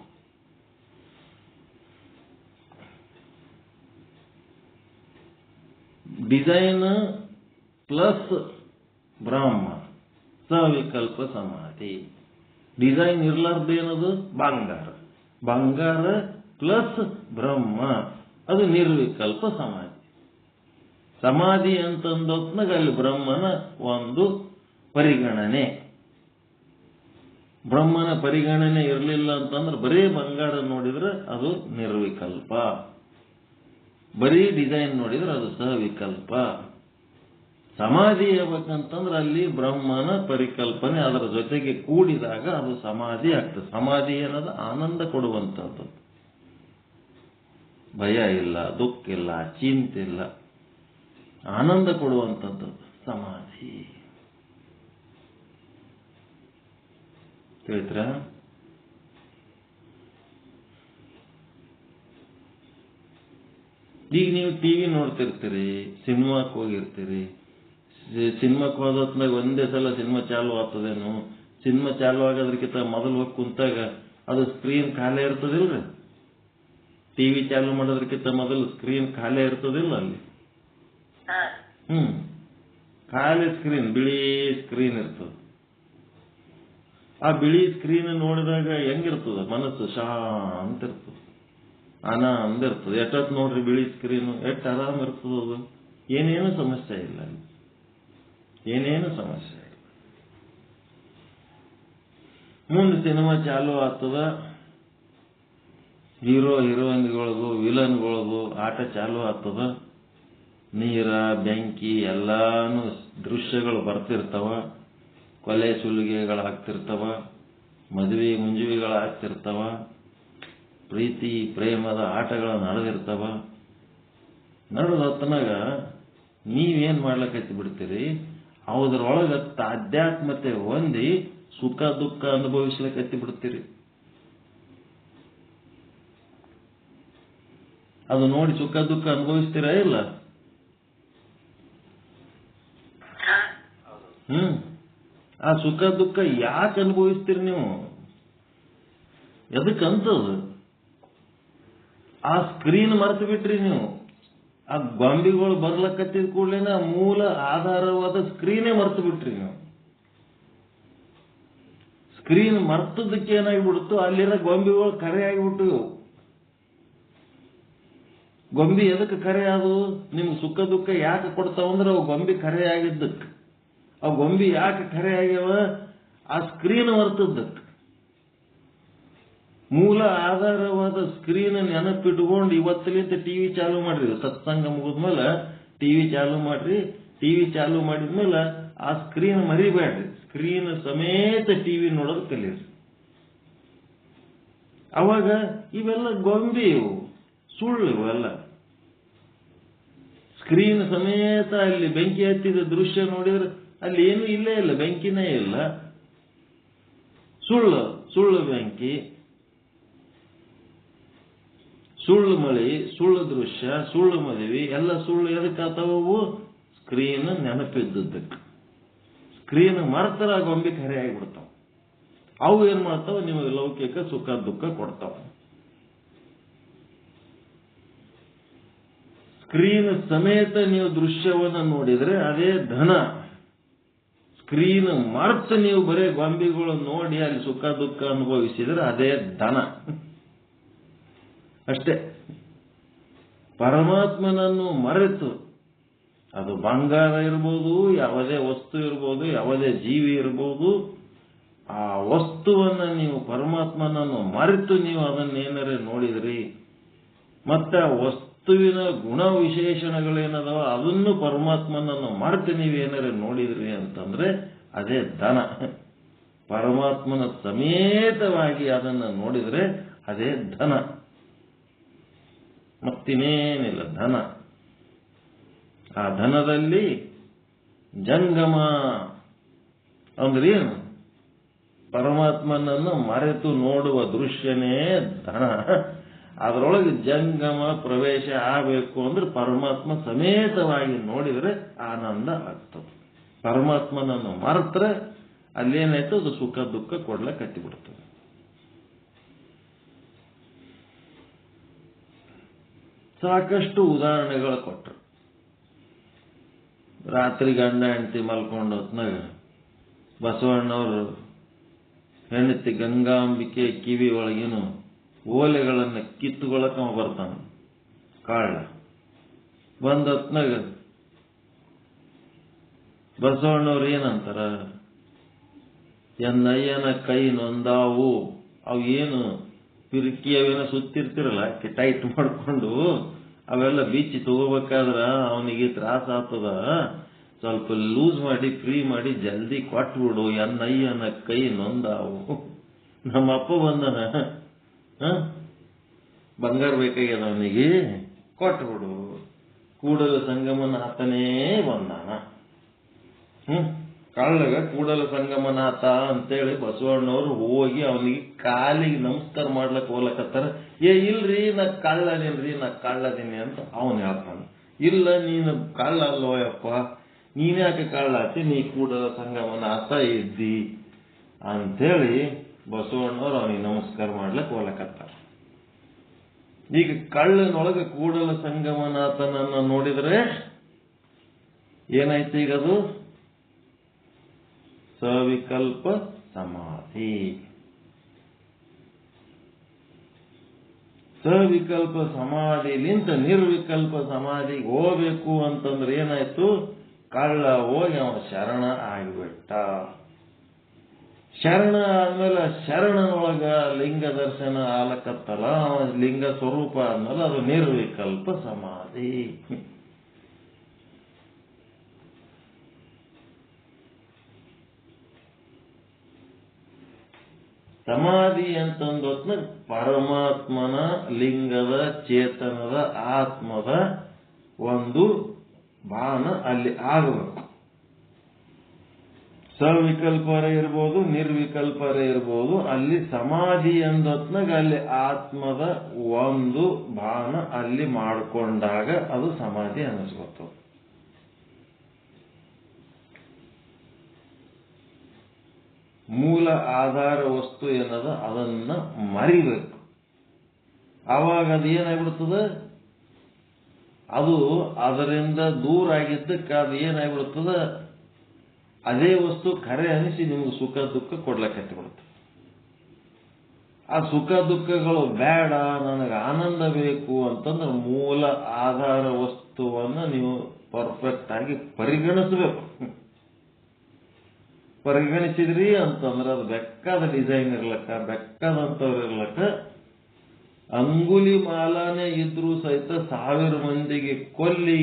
ಡಿಸೈನ್ ಪ್ಲಸ್ ಬ್ರಹ್ಮ, ಸವಿಕಲ್ಪ ಸಮಾಧಿ. ಡಿಸೈನ್ ಇರ್ಲಾರ್ದೇನದು? ಬಂಗಾರ. ಬಂಗಾರ ಪ್ಲಸ್ ಬ್ರಹ್ಮ, ಅದು ನಿರ್ವಿಕಲ್ಪ ಸಮಾಧಿ. ಸಮಾಧಿ ಅಂತಂದೊತ್ನಾಗ ಅಲ್ಲಿ ಬ್ರಹ್ಮನ ಒಂದು ಪರಿಗಣನೆ. ಬ್ರಹ್ಮನ ಪರಿಗಣನೆ ಇರಲಿಲ್ಲ ಅಂತಂದ್ರೆ ಬರೀ ಬಂಗಾರ ನೋಡಿದ್ರೆ ಅದು ನಿರ್ವಿಕಲ್ಪ, ಬರೀ ಡಿಸೈನ್ ನೋಡಿದ್ರೆ ಅದು ಸವಿಕಲ್ಪ. ಸಮಾಧಿ ಆಗ್ಬೇಕಂತಂದ್ರೆ ಅಲ್ಲಿ ಬ್ರಹ್ಮನ ಪರಿಕಲ್ಪನೆ ಅದರ ಜೊತೆಗೆ ಕೂಡಿದಾಗ ಅದು ಸಮಾಧಿ ಆಗ್ತದೆ. ಸಮಾಧಿ ಏನದು? ಆನಂದ ಕೊಡುವಂಥದ್ದು. ಭಯ ಇಲ್ಲ, ದುಃಖ ಇಲ್ಲ, ಚಿಂತೆ ಇಲ್ಲ, ಆನಂದ ಕೊಡುವಂಥದ್ದು ಸಮಾಧಿ. ತಿಳಿದ್ರ? ಈಗ ನೀವು ಟಿವಿ ನೋಡ್ತಿರ್ತೀರಿ, ಸಿನಿಮಾಕ್ಕೆ ಹೋಗಿರ್ತೀರಿ. ಸಿನಿಮಾಕ್ಕೆ ಹೋದ್ಮೇಲೆ ಒಂದೇ ಸಲ ಸಿನಿಮಾ ಚಾಲು ಆಗ್ತದೇನು? ಸಿನಿಮಾ ಚಾಲು ಆಗೋದ್ರಕ್ಕಿಂತ ಮೊದಲು ಹೋಗಿ ಕುಂತಾಗ ಅದು ಸ್ಕ್ರೀನ್ ಖಾಲಿ ಇರ್ತದಿಲ್ರಿ? ಟಿವಿ ಚಾಲು ಮಾಡೋದಕ್ಕಿಂತ ಮೊದಲು ಸ್ಕ್ರೀನ್ ಖಾಲಿ ಇರ್ತದಿಲ್ಲ ಅಲ್ಲಿ? ಖಾಲಿ ಸ್ಕ್ರೀನ್, ಬಿಳಿ ಸ್ಕ್ರೀನ್ ಇರ್ತದೆ. ಆ ಬಿಳಿ ಸ್ಕ್ರೀನ್ ನೋಡಿದಾಗ ಹೆಂಗಿರ್ತದ? ಮನಸ್ಸು ಶಾಂತ ಇರ್ತದೆ, ಆನಂದ ಇರ್ತದೆ. ಎಷ್ಟೊತ್ತು ನೋಡ್ರಿ ಬಿಳಿ ಸ್ಕ್ರೀನು, ಎಷ್ಟು ಆರಾಮ ಇರ್ತದೆ. ಅದು ಏನೇನು ಸಮಸ್ಯೆ ಇಲ್ಲ, ಏನೇನು ಸಮಸ್ಯೆ ಇಲ್ಲ. ಮುಂದೆ ಸಿನಿಮಾ ಚಾಲು ಆಗ್ತದ, ಹೀರೋ ಹೀರೋಯಿನ್ಗಳದು ವಿಲನ್ಗಳದು ಆಟ ಚಾಲು ಆಗ್ತದ. ನೀರ ಬೆಂಕಿ ಎಲ್ಲಾನು ದೃಶ್ಯಗಳು ಬರ್ತಿರ್ತಾವ. ಕೊಲೆ ಸುಲಿಗೆಗಳಾಗ್ತಿರ್ತಾವ, ಮದುವೆ ಮುಂಜುವಿಗಳಾಗ್ತಿರ್ತಾವ, ಪ್ರೀತಿ ಪ್ರೇಮದ ಆಟಗಳು ನಡೆದಿರ್ತಾವ. ನಡೆದ ಹೊತ್ತನಾಗ ನೀವೇನ್ ಮಾಡ್ಲಕತ್ತಿ ಬಿಡ್ತೀರಿ, ಅವದ್ರೊಳಗ ತಾಧ್ಯಾತ್ಮತೆ ಹೊಂದಿ ಸುಖ ದುಃಖ ಅನುಭವಿಸ್ಲಿಕ್ಕೆ ಬಿಡ್ತೀರಿ. ಅದು ನೋಡಿ ಸುಖ ದುಃಖ ಅನುಭವಿಸ್ತೀರಾ ಇಲ್ಲ? ಆ ಸುಖ ದುಃಖ ಯಾಕೆ ಅನುಭವಿಸ್ತೀರಿ ನೀವು? ಎದಕ್ಕಂತದು? ಆ ಸ್ಕ್ರೀನ್ ಮರೆತು ಬಿಟ್ರಿ ನೀವು. ಆ ಗೊಂಬೆಗಳು ಬರ್ಲಕತ್ತಿದ ಕೂಡಲೇ ಮೂಲ ಆಧಾರವಾದ ಸ್ಕ್ರೀನೇ ಮರೆತು ಬಿಟ್ರಿ ನೀವು. ಸ್ಕ್ರೀನ್ ಮರ್ತದಕ್ಕೆ ಏನಾಗಿಬಿಡ್ತು, ಅಲ್ಲಿರೋ ಗೊಂಬೆಗಳು ಕರೆ ಆಗಿಬಿಟ್ಟು. ಗೊಂಬೆ ಎದಕ್ಕೆ ಕರೆ ಆದವು? ನಿಮ್ಗೆ ಸುಖ ದುಃಖ ಯಾಕೆ ಕೊಡ್ತಾವಂದ್ರೆ ಅವು ಗೊಂಬೆ ಕರೆ ಆಗಿದ್ದಕ್ಕೆ. ಅವು ಗೊಂಬೆ ಯಾಕೆ ಕರೆ ಆಗ್ಯಾವ? ಆ ಸ್ಕ್ರೀನ್ ಮರ್ತದಕ್ಕೆ. ಮೂಲ ಆಧಾರವಾದ ಸ್ಕ್ರೀನ್ ನೆನಪಿಟ್ಕೊಂಡು ಇವತ್ತಲಿಂತ ಟಿವಿ ಚಾಲು ಮಾಡ್ರಿ. ಸತ್ಸಂಗ ಮುಗಿದ್ಮೇಲೆ ಟಿವಿ ಚಾಲು ಮಾಡ್ರಿ. ಟಿವಿ ಚಾಲು ಮಾಡಿದ್ಮೇಲೆ ಆ ಸ್ಕ್ರೀನ್ ಮರಿಬೇಡ್ರಿ. ಸ್ಕ್ರೀನ್ ಸಮೇತ ಟಿವಿ ನೋಡೋದು ಕಲೀರಿ. ಅವಾಗ ಇವೆಲ್ಲ ಗೊಂಬೆ, ಇವು ಸುಳ್ಳು. ಇವೆಲ್ಲ ಸ್ಕ್ರೀನ್ ಸಮೇತ ಅಲ್ಲಿ ಬೆಂಕಿ ಹತ್ತಿದ ದೃಶ್ಯ ನೋಡಿದ್ರೆ ಅಲ್ಲಿ ಏನು ಇಲ್ಲೇ ಇಲ್ಲ, ಬೆಂಕಿನೇ ಇಲ್ಲ. ಸುಳ್ಳು ಸುಳ್ಳು ಬೆಂಕಿ, ಸುಳ್ಳು ಮಳಿ, ಸುಳ್ಳು ದೃಶ್ಯ, ಸುಳ್ಳು ಮದುವೆ, ಎಲ್ಲ ಸುಳ್ಳು. ಎದಕ್ಕಾತವು? ಸ್ಕ್ರೀನ್ ನೆನಪಿದ್ದಕ್ಕೆ. ಸ್ಕ್ರೀನ್ ಮರ್ತರ ಗೊಂಬೆ ಕರೆ ಆಗಿಬಿಡ್ತಾವ. ಅವು ಏನ್ ಮಾಡ್ತಾವ? ನಿಮಗೆ ಲೌಕಿಕ ಸುಖ ದುಃಖ ಕೊಡ್ತಾವ. ಸ್ಕ್ರೀನ್ ಸಮೇತ ನೀವು ದೃಶ್ಯವನ್ನು ನೋಡಿದ್ರೆ ಅದೇ ಧನ. ಸ್ಕ್ರೀನ್ ಮರ್ತ ನೀವು ಬರೇ ಗೊಂಬೆಗಳು ನೋಡಿ ಅಲ್ಲಿ ಸುಖ ದುಃಖ ಅನುಭವಿಸಿದ್ರೆ ಅದೇ ಧನ ಅಷ್ಟೇ. ಪರಮಾತ್ಮನನ್ನು ಮರೆತು, ಅದು ಬಂಗಾರ ಇರ್ಬೋದು, ಯಾವುದೇ ವಸ್ತು ಇರ್ಬೋದು, ಯಾವುದೇ ಜೀವಿ ಇರ್ಬೋದು, ಆ ವಸ್ತುವನ್ನ ನೀವು ಪರಮಾತ್ಮನನ್ನು ಮರೆತು ನೀವು ಅದನ್ನೇನರೇ ನೋಡಿದ್ರಿ, ಮತ್ತೆ ಆ ವಸ್ತುವಿನ ಗುಣ ವಿಶೇಷಣಗಳೇನದಾವ ಅದನ್ನು ಪರಮಾತ್ಮನನ್ನು ಮರೆತು ನೀವೇನರೇ ನೋಡಿದ್ರಿ ಅಂತಂದ್ರೆ ಅದೇ ಧನ. ಪರಮಾತ್ಮನ ಸಮೇತವಾಗಿ ಅದನ್ನ ನೋಡಿದ್ರೆ ಅದೇ ಧನ, ಮತ್ತಿನೇನಿಲ್ಲ ಧನ. ಆ ಧನದಲ್ಲಿ ಜಂಗಮ ಅಂದ್ರೇನು? ಪರಮಾತ್ಮನನ್ನು ಮರೆತು ನೋಡುವ ದೃಶ್ಯನೇ ಧನ. ಅದರೊಳಗೆ ಜಂಗಮ ಪ್ರವೇಶ ಆಗಬೇಕು ಅಂದ್ರೆ ಪರಮಾತ್ಮ ಸಮೇತವಾಗಿ ನೋಡಿದರೆ ಆನಂದ ಆಗ್ತದೆ. ಪರಮಾತ್ಮನನ್ನು ಮರೆತ್ರೆ ಅಲ್ಲೇನಾಯ್ತು, ಅದು ಸುಖ ದುಃಖ ಕೊಡ್ಲಿಕ್ಕೆ ಹತ್ತಿಬಿಡ್ತದೆ. ಸಾಕಷ್ಟು ಉದಾಹರಣೆಗಳು ಕೊಟ್ಟರು. ರಾತ್ರಿ ಗಂಡ ಹೆಂಡತಿ ಮಲ್ಕೊಂಡು ಹೊತ್ನಾಗ ಬಸವಣ್ಣವರು ಹೆಂಡತಿ ಗಂಗಾಂಬಿಕೆ ಕಿವಿ ಒಳಗೇನು ಓಲೆಗಳನ್ನು ಕಿತ್ತುಗೊಳಕ ಬರ್ತಾನ ಕಾಳ. ಬಂದ ಹೊತ್ನಾಗ ಬಸವಣ್ಣವ್ರು ಏನಂತಾರ, ಎನ್ನಯ್ಯನ ಕೈ ನೊಂದಾವು. ಅವು ಏನು ಪಿರಿಕಿ ಅವೇನ ಸುತ್ತಿರ್ತಿರಲ್ಲ ಟೈಟ್ ಮಾಡ್ಕೊಂಡು, ಅವೆಲ್ಲ ಬೀಚಿ ತಗೋಬೇಕಾದ್ರ ಅವನಿಗೆ ತ್ರಾಸ ಆಗ್ತದ, ಸ್ವಲ್ಪ ಲೂಸ್ ಮಾಡಿ ಫ್ರೀ ಮಾಡಿ ಜಲ್ದಿ ಕೊಟ್ಬಿಡು. ಎನ್ನಯ್ಯನ ಕೈ ನೊಂದಾವು. ನಮ್ಮ ಅಪ್ಪ ಬಂದನ, ಬಂಗಾರ ಬೇಕಾಗ್ಯದ ಅವನಿಗೆ, ಕೊಟ್ಬಿಡು. ಕೂಡಲ ಸಂಗಮನಾಥನೇ ಬಂದಾನ. ಕಳ್ಳಗ ಕೂಡಲ ಸಂಗಮನಾಥ ಅಂತೇಳಿ ಬಸವಣ್ಣವ್ರು ಹೋಗಿ ಅವನಿಗೆ ಕಾಲಿಗೆ ನಮಸ್ಕಾರ ಮಾಡ್ಲಕ್ ಹೋಗ್ಲಕತ್ತಾರ. ಇಲ್ರಿ ನಾ ಕಳ್ಳದೇನ್ರಿ, ನಾ ಕಳ್ಳದೀನಿ ಅಂತ ಅವನು ಹೇಳ್ತಾನ. ಇಲ್ಲ, ನೀನು ಕಳ್ಳ ಅಲ್ಲೋಯಪ್ಪ, ನೀನ್ಯಾಕೆ ಕಳ್ಳಾತಿ, ನೀ ಕೂಡಲ ಸಂಗಮನಾಥ ಇದ್ದಿ ಅಂತೇಳಿ ಬಸವಣ್ಣವ್ರು ಅವನಿಗೆ ನಮಸ್ಕಾರ ಮಾಡ್ಲಕ್ ಹೋಗ್ಲಕತ್ತಾರ. ಈಗ ಕಳ್ಳನೊಳಗೆ ಕೂಡಲ ಸಂಗಮನಾಥನನ್ನ ನೋಡಿದ್ರೆ ಏನಾಯ್ತು? ಈಗ ಅದು ಸವಿಕಲ್ಪ ಸಮಾಧಿ. ಸವಿಕಲ್ಪ ಸಮಾಧಿಲಿಂತ ನಿರ್ವಿಕಲ್ಪ ಸಮಾಧಿಗೆ ಹೋಗ್ಬೇಕು ಅಂತಂದ್ರೆ ಏನಾಯ್ತು? ಕಳ್ಳ ಹೋಗಿ ಅವ ಶರಣ ಆಗಿಬಿಟ್ಟ. ಶರಣ ಆದ್ಮೇಲೆ ಶರಣನೊಳಗ ಲಿಂಗ ದರ್ಶನ ಆಲಕತ್ತಲ್ಲ, ಲಿಂಗ ಸ್ವರೂಪ ಆದ್ಮೇಲೆ ಅದು ನಿರ್ವಿಕಲ್ಪ ಸಮಾಧಿ. ಸಮಾಧಿ ಅಂತಂದೊತ್ನ ಪರಮಾತ್ಮನ ಲಿಂಗದ ಚೇತನದ ಆತ್ಮದ ಒಂದು ಭಾನ ಅಲ್ಲಿ ಆಗಬೇಕು. ಸವಿಕಲ್ಪರ ಇರ್ಬೋದು, ನಿರ್ವಿಕಲ್ಪರ ಇರ್ಬೋದು. ಅಲ್ಲಿ ಸಮಾಧಿ ಅಂದೊತ್ನಾಗ ಅಲ್ಲಿ ಆತ್ಮದ ಒಂದು ಭಾನ ಅಲ್ಲಿ ಮಾಡಿಕೊಂಡಾಗ ಅದು ಸಮಾಧಿ ಅನ್ನಿಸ್ಕೊತು. ಮೂಲ ಆಧಾರ ವಸ್ತು ಏನದ ಅದನ್ನ ಮರಿಬೇಕು. ಆವಾಗ ಅದು ಏನಾಗ್ಬಿಡ್ತದ, ಅದು ಅದರಿಂದ ದೂರ ಆಗಿದ್ದಕ್ಕೆ ಅದು ಏನಾಗ್ಬಿಡ್ತದ, ಅದೇ ವಸ್ತು ಖರೆ ಅನಿಸಿ ನಿಮ್ಗೆ ಸುಖ ದುಃಖ ಕೊಡ್ಲಕ್ಕೆ. ಆ ಸುಖ ದುಃಖಗಳು ಬೇಡ, ನನಗೆ ಆನಂದ ಬೇಕು ಅಂತಂದ್ರೆ ಮೂಲ ಆಧಾರ ವಸ್ತುವನ್ನು ನೀವು ಪರ್ಫೆಕ್ಟ್ ಆಗಿ ಪರಿಗಣಿಸಬೇಕು. ಪರಿಗಣಿಸಿದ್ರಿ ಅಂತಂದ್ರೆ ಅದು ಬೆಕ್ಕಾದ ಡಿಸೈನ್ ಇರ್ಲಕ್ಕ, ಬೆಕ್ಕಾದಂಥವ್ರು ಇರ್ಲಕ್ಕ, ಅಂಗುಲಿ ಮಾಲಾನೇ ಇದ್ರೂ ಸಹಿತ 1000 ಮಂದಿಗೆ ಕೊಲ್ಲಿ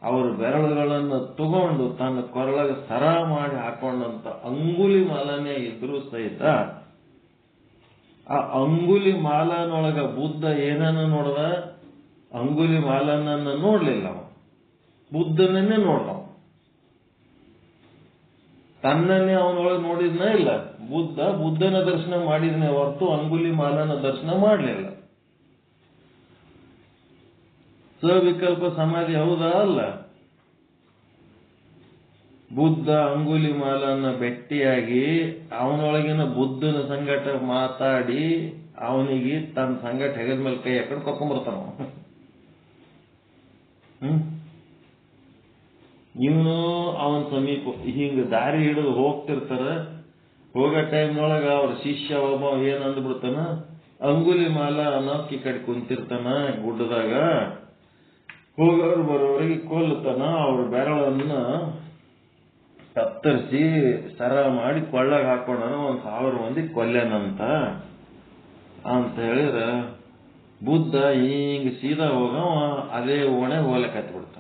ಅವ್ರ ಬೆರಳುಗಳನ್ನು ತಗೊಂಡು ತನ್ನ ಕೊರಳಗೆ ಸರ ಮಾಡಿ ಹಾಕೊಂಡಂತ ಅಂಗುಲಿ ಮಾಲಾನೇ ಇದ್ರೂ ಸಹಿತ ಆ ಅಂಗುಲಿ ಮಾಲನೊಳಗ ಬುದ್ಧ ಏನನ್ನ ನೋಡ್ದ, ಅಂಗುಲಿ ಮಾಲನನ್ನ ನೋಡ್ಲಿಲ್ಲ, ಬುದ್ಧನನ್ನೇ ನೋಡ್ದ. ತನ್ನನ್ನೇ ಅವನೊಳಗೆ ನೋಡಿದ್ನ ಇಲ್ಲ. ಬುದ್ಧನ ದರ್ಶನ ಮಾಡಿದ್ನೇ ಹೊರತು ಅಂಗುಲಿ ಮಾಲನ ದರ್ಶನ ಮಾಡಲಿಲ್ಲ. ಸವಿಕಲ್ಪ ಸಮಾಧಿ ಹೌದಾ ಅಲ್ಲ? ಬುದ್ಧ ಅಂಗುಲಿ ಮಾಲನ್ನ ಭೇಟಿಯಾಗಿ ಅವನೊಳಗಿನ ಬುದ್ಧನ ಸಂಗಟ ಮಾತಾಡಿ ಅವನಿಗೆ ತನ್ನ ಸಂಗಟ ಹೆಗದ ಮೇಲೆ ಕೈ ಹಾಕೊಂಡು ಕರ್ಕೊಂಡ್ಬರ್ತಾನ. ಇವನು ಅವನ ಸಮೀಪ ಹಿಂಗ ದಾರಿ ಹಿಡಿದು ಹೋಗ್ತಿರ್ತಾರ. ಹೋಗೋ ಟೈಮ್ನೊಳಗ ಅವ್ರ ಶಿಷ್ಯ ಒಬ್ಬ ಏನ್ ಅಂದ್ಬಿಡ್ತಾನ, ಅಂಗುಲಿ ಮಾಲ ಅನ್ನೋಕ್ಕಿ ಕಡೆ ಕುಂತಿರ್ತಾನ ಗುಡ್ಡದಾಗ. ಹೋಗೋರು ಬರೋವರೆಗೆ ಕೊಲ್ಲುತ್ತಾನ. ಅವ್ರ ಬೆರಳನ್ನ ಕತ್ತರಿಸಿ ಸರ ಮಾಡಿ ಕೊಳ್ಳಾಗ ಹಾಕೊಂಡ 1000 ಮಂದಿ ಕೊಲ್ಲೆನಂತ ಅಂತ ಹೇಳಿದ್ರ ಬುದ್ಧ ಹಿಂಗ ಸೀದಾ ಹೋಗವ ಅದೇ ಓಣೆ ಹೋಲಕತ್ತಿ ಬಿಡ್ತಾನ.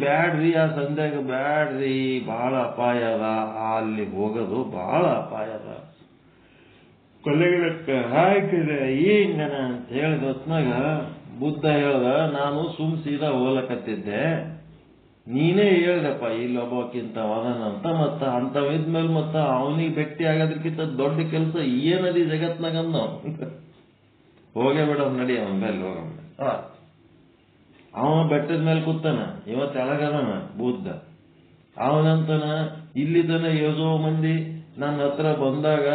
ಬ್ಯಾಡ್ರಿ, ಆ ಸಂಧ್ಯಾಗ ಬ್ಯಾಡ್ರಿ, ಬಹಳ ಅಪಾಯ ಅದ, ಅಲ್ಲಿ ಹೋಗೋದು ಬಹಳ ಅಪಾಯ ಅದ, ಕೊಲೆಗಿಡಕ್ಕೆ ಹಾಕಿದೆ ಹಿಂಗನ ಅಂತ ಹೇಳಿದ ಹೊತ್ನಾಗ ಬುದ್ಧ ಹೇಳ್ದ, ನಾನು ಸೀದಾ ಹೋಲಕತ್ತಿದ್ದೆ, ನೀನೇ ಹೇಳ್ದಪ್ಪ ಇಲ್ಲೊಬ್ಬಕ್ಕಿಂತ ಅದನಂತ. ಮತ್ತ ಅಂತವಿದ್ಮೇಲೆ ಮತ್ತ ಅವನಿಗೆ ಭೇಟಿ ಆಗೋದಕ್ಕಿಂತ ದೊಡ್ಡ ಕೆಲಸ ಏನದಿ ಜಗತ್ನಾಗ ಅಂದ. ಹೋಗೇ ಬಿಡ ನಡಿ ಅವನ ಮೇಲೆ ಹೋಗಮ್ಮ. ಅವ ಬೆಟ್ಟದ ಮೇಲೆ ಕೂತಾನ, ಇವ ತೆಳಗದನ ಬುದ್ಧ. ಅವನಂತನ ಇಲ್ಲಿ ತನ ಏಜೋ ಮಂದಿ ನನ್ನ ಹತ್ರ ಬಂದಾಗ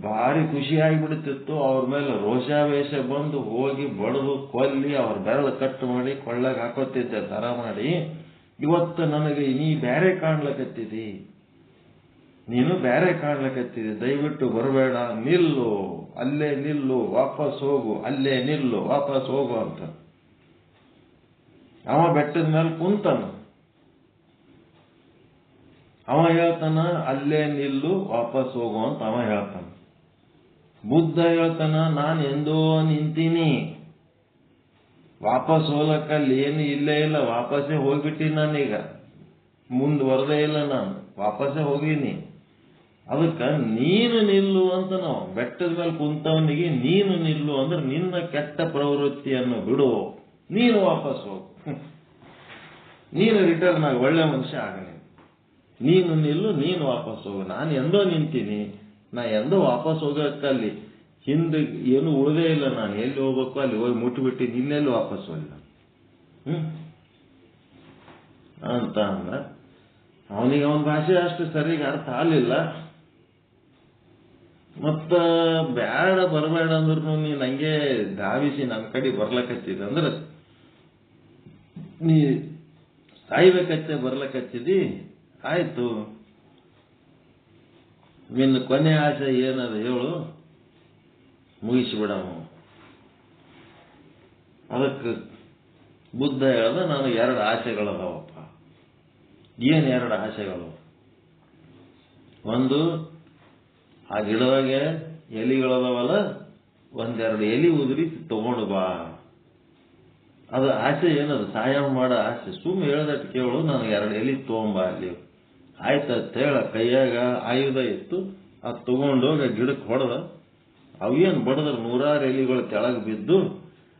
ಭಾರಿ ಖುಷಿ ಆಗಿಬಿಡ್ತಿತ್ತು, ಅವ್ರ ಮೇಲೆ ರೋಷಾವೇಶ ಬಂದು ಹೋಗಿ ಬಡದು ಕೊಲ್ಲಿ ಅವ್ರ ಬೆರಳು ಕಟ್ಟು ಮಾಡಿ ಕೊಳ್ಳಾಗ ಹಾಕೋತಿದ್ದೆ ತರ ಮಾಡಿ. ಇವತ್ತು ನನಗೆ ನೀ ಬೇರೆ ಕಾಣ್ಲಕತ್ತಿದಿ, ನೀನು ಬೇರೆ ಕಾಣ್ಲಕತ್ತಿದಿ, ದಯವಿಟ್ಟು ಬರಬೇಡ, ನಿಲ್ಲು, ಅಲ್ಲೇ ನಿಲ್ಲು, ವಾಪಸ್ ಹೋಗು, ಅಲ್ಲೇ ನಿಲ್ಲು, ವಾಪಸ್ ಹೋಗು ಅಂತ. ಅವ ಬೆಟ್ಟದ ಮೇಲೆ ಕುಂತಾನ. ಅವ ಹೇಳ್ತಾನ ಅಲ್ಲೇ ನಿಲ್ಲು, ವಾಪಸ್ ಹೋಗು ಅಂತ ಅವ ಹೇಳ್ತಾನ. ಬುದ್ಧ ಹೇಳ್ತಾನ ನಾನು ಎಂದೋ ನಿಂತೀನಿ, ವಾಪಸ್ ಹೋಲಕ್ಕಲ್ಲಿ ಏನು ಇಲ್ಲೇ ಇಲ್ಲ, ವಾಪಸ್ಸೇ ಹೋಗ್ಬಿಟ್ಟಿ, ನಾನೀಗ ಮುಂದುವರೆದೇ ಇಲ್ಲ, ನಾನು ವಾಪಸ್ಸೇ ಹೋಗೀನಿ. ಅದಕ್ಕ ನೀನು ನಿಲ್ಲು ಅಂತ ನಾವು ಬೆಟ್ಟದ ಮೇಲೆ ಕುಂತವನಿಗೆ ನೀನು ನಿಲ್ಲು ಅಂದ್ರೆ ನಿನ್ನ ಕೆಟ್ಟ ಪ್ರವೃತ್ತಿಯನ್ನು ಬಿಡು, ನೀನು ವಾಪಸ್ ಹೋಗು, ನೀನು ರಿಟರ್ನ್ ಆಗಿ ಒಳ್ಳೆ ಮನುಷ್ಯ ಆಗಲಿ, ನೀನು ನಿಲ್ಲು, ನೀನು ವಾಪಸ್ ಹೋಗು. ನಾನು ಎಂದೋ ನಿಂತೀನಿ, ನಾ ಎಂದೋ ವಾಪಸ್ ಹೋಗಕ್ಕಲ್ಲಿ ಹಿಂದೆ ಏನು ಉಳಿದೇ ಇಲ್ಲ, ನಾನು ಎಲ್ಲಿ ಹೋಗ್ಬೇಕು ಅಲ್ಲಿ ಹೋಗಿ ಮುಟ್ಟಿಬಿಟ್ಟು ನಿನ್ನೆಲ್ಲಿ ವಾಪಸ್ ಹೋಗಿಲ್ಲ ಅಂತ ಅಂದ. ಅವನಿಗೆ ಅವನ ಭಾಷೆ ಅಷ್ಟು ಸರಿಗೆ ಅರ್ಥ ಆಗಲಿಲ್ಲ. ಮತ್ತ ಬೇಡ ಬರಬೇಡ ಅಂದ್ರೂ ನೀನ್ ಹಂಗೆ ಧಾವಿಸಿ ನನ್ನ ಕಡೆ ಬರ್ಲಕತ್ತಿದ ಅಂದ್ರೆ ನೀ ಸಾಯ್ಬೇಕತ್ತೆ ಬರ್ಲಕತ್ತಿದಿ, ಆಯ್ತು, ನಿನ್ನ ಕೊನೆ ಆಸೆ ಏನದ ಹೇಳು, ಮುಗಿಸಿಬಿಡವ. ಅದಕ್ಕೆ ಬುದ್ಧ ಹೇಳ್ದ, ನನಗೆ 2 ಆಸೆಗಳದಾವಪ್ಪ. ಏನ್ 2 ಆಸೆಗಳು? ಒಂದು, ಆ ಗಿಡದಾಗೆ ಎಲಿಗಳದವಲ್ಲ, ಒಂದೆರಡು ಎಲಿ ಉದುರಿಸಿ ತಗೊಂಡು ಬಾ. ಅದು ಆಸೆ ಏನದು? ಸಹಾಯ ಮಾಡೋ ಆಸೆ. ಸುಮ್ಮನೆ ಹೇಳ್ದಟ್ಟು ಕೇಳು, ನನಗೆ 2 ಎಲಿ ತೊಗೊಂಬ ಅಲ್ಲಿ. ಆಯ್ತಂತ ಹೇಳ, ಕೈಯಾಗ ಆಯುಧ ಇತ್ತು, ಅದು ತಗೊಂಡೋಗಿ ಗಿಡಕ್ಕೆ ಹೊಡೆದ. ಅವೇನು ಬಡದ್ರ 100 ಎಲಿಗಳು ಕೆಳಗೆ ಬಿದ್ದು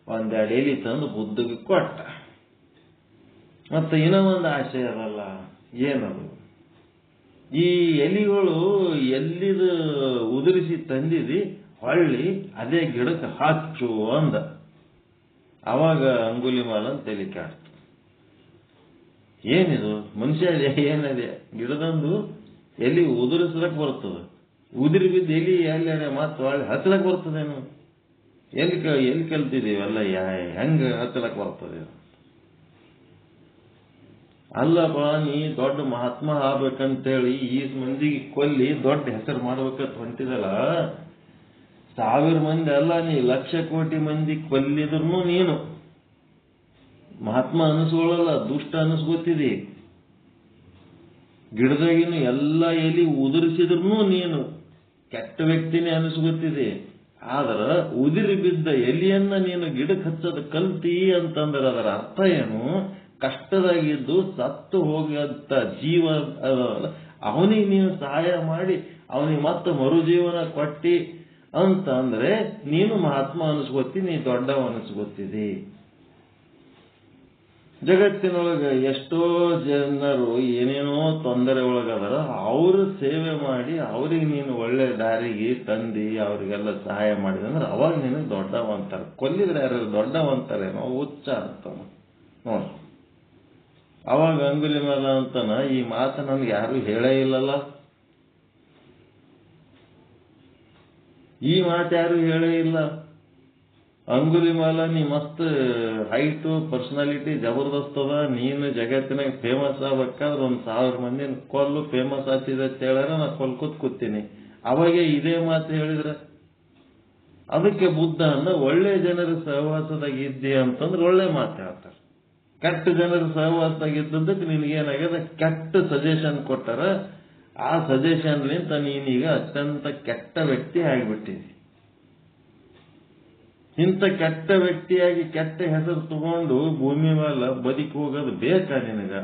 1-2 ಎಲಿ ತಂದು ಬುದ್ಧಿಗೆ ಕೊಟ್ಟ. ಮತ್ತೆ ಇನ್ನೂ ಒಂದು ಆಸೆ ಅದಲ್ಲ, ಏನದು? ಈ ಎಲಿಗಳು ಎಲ್ಲಿದು ಉದುರಿಸಿ ತಂದಿದಿ, ಹೊಳ್ಳಿ ಅದೇ ಗಿಡಕ್ಕೆ ಹಚ್ಚು ಅಂದ. ಅವಾಗ ಅಂಗುಲಿಮಾಲನ್ ತಲೆ ಕೆಡ್ತು. ಏನಿದು ಮನುಷ್ಯ ಏನದೆ? ಗಿಡದಂದು ಎಲಿ ಉದುರಿಸ್ಲಕ್ ಬರ್ತದ, ಉದುರಿ ಬಿದ್ದು ಎಲಿ ಎಲ್ಲಾರೆ ಮತ್ತೆ ಹೊಳ್ಳಿ ಹಚ್ಚಲಕ್ ಬರ್ತದೇನು? ಎಲ್ಲಿ ಕಲ್ತಿದೀವಲ್ಲ, ಹೆಂಗ ಹಚ್ಚಲಕ್ ಬರ್ತದೆ? ಅಲ್ಲಪ್ಪ, ನೀ ದೊಡ್ಡ ಮಹಾತ್ಮ ಆಗ್ಬೇಕಂತೇಳಿ ಈ ಮಂದಿಗೆ ಕೊಲ್ಲಿ ದೊಡ್ಡ ಹೆಸರು ಮಾಡ್ಬೇಕಂತ ಹೊಂಟಿದಲ್ಲ. 1000 ಮಂದಿ ಅಲ್ಲ, ನೀ 1,00,000 ಕೋಟಿ ಮಂದಿ ಕೊಲ್ಲಿದ್ರು ನೀನು ಮಹಾತ್ಮ ಅನಿಸ್ಕೊಳ್ಳಲ್ಲ, ದುಷ್ಟ ಅನಿಸ್ಕೊತಿದಿ. ಗಿಡದಾಗಿನ ಎಲ್ಲ ಎಲಿ ಉದುರಿಸಿದ್ರು ನೀನು ಕೆಟ್ಟ ವ್ಯಕ್ತಿನೇ ಅನಿಸ್ಕೊತಿದೆ. ಆದ್ರ ಉದಿರಿ ಬಿದ್ದ ಎಲಿಯನ್ನ ನೀನು ಗಿಡಕ್ಕೆ ಹಚ್ಚೋದು ಕಲ್ತಿ ಅಂತಂದ್ರೆ ಅದರ ಅರ್ಥ ಏನು? ಕಷ್ಟದಾಗಿದ್ದು ಸತ್ತು ಹೋಗಂತ ಜೀವ ಅವನಿಗೆ ನೀನು ಸಹಾಯ ಮಾಡಿ ಅವನಿಗೆ ಮತ್ತೆ ಮರುಜೀವನ ಕೊಟ್ಟಿ ಅಂತ ಅಂದ್ರೆ ನೀನು ಮಹಾತ್ಮ ಅನಿಸ್ಕೊತಿ, ನೀ ದೊಡ್ಡವ ಅನಿಸ್ಕೊತಿದಿ. ಜಗತ್ತಿನೊಳಗೆ ಎಷ್ಟೋ ಜನರು ಏನೇನೋ ತೊಂದರೆ ಒಳಗದಾರ, ಅವ್ರ ಸೇವೆ ಮಾಡಿ ಅವ್ರಿಗೆ ನೀನು ಒಳ್ಳೆ ದಾರಿಗೆ ತಂದಿ ಅವ್ರಿಗೆಲ್ಲ ಸಹಾಯ ಮಾಡಿದಂದ್ರೆ ಅವಾಗ ನಿನಗೆ ದೊಡ್ಡವ ಅಂತಾರೆ. ಕೊಲ್ಲಿದ್ರೆ ಯಾರು ದೊಡ್ಡವ ಅಂತಾರೇನೋ, ಹುಚ್ಚ ಅಂತ ನೋಡಿ. ಅವಾಗ ಅಂಗುಲಿಮಾಲ ಅಂತಾನ, ಈ ಮಾತು ನನ್ಗೆ ಯಾರು ಹೇಳೇ ಇಲ್ಲಲ್ಲ, ಈ ಮಾತು ಯಾರು ಹೇಳೇ ಇಲ್ಲ. ಅಂಗುಲಿಮಾಲ, ನೀ ಮಸ್ತ್ ಹೈಟು, ಪರ್ಸನಾಲಿಟಿ ಜಬರ್ದಸ್ತ್ ಅದ, ನೀನು ಜಗತ್ತಿನಾಗ ಫೇಮಸ್ ಆಗ್ಬೇಕಾದ್ರೆ 1000 ಮಂದಿನ ಕೊಲ್ಲು, ಫೇಮಸ್ ಆಗ್ತಿದೆ ಅಂತ ಹೇಳ್ಯಾರ, ನಾ ಕೊಲ್ಕೋತ್ ಕೂತೀನಿ. ಅವಾಗೆ ಇದೇ ಮಾತು ಹೇಳಿದ್ರೆ ಅದಕ್ಕೆ ಬುದ್ಧ ಅಂದ, ಒಳ್ಳೆ ಜನರ ಸಹವಾಸದಾಗ ಇದ್ದಿ ಅಂತಂದ್ರೆ ಒಳ್ಳೆ ಮಾತು ಹೇಳ್ತಾರೆ. ಕೆಟ್ಟ ಜನರ ಸಹವಾಸದಾಗ ಇದ್ದದಕ್ಕೆ ನಿನಗೇನಾಗ್ಯದ, ಕೆಟ್ಟ ಸಜೆಷನ್ ಕೊಟ್ಟಾರ. ಆ ಸಜೆಷನ್ಲಿಂತ ನೀನೀಗ ಅತ್ಯಂತ ಕೆಟ್ಟ ವ್ಯಕ್ತಿ ಆಗಿಬಿಟ್ಟಿದಿ. ಇಂಥ ಕೆಟ್ಟ ವ್ಯಕ್ತಿಯಾಗಿ ಕೆಟ್ಟ ಹೆಸರು ತಗೊಂಡು ಭೂಮಿ ಮೇಲೆ ಬದುಕಿ ಹೋಗೋದು ಬೇಕಾ ನಿನಗ?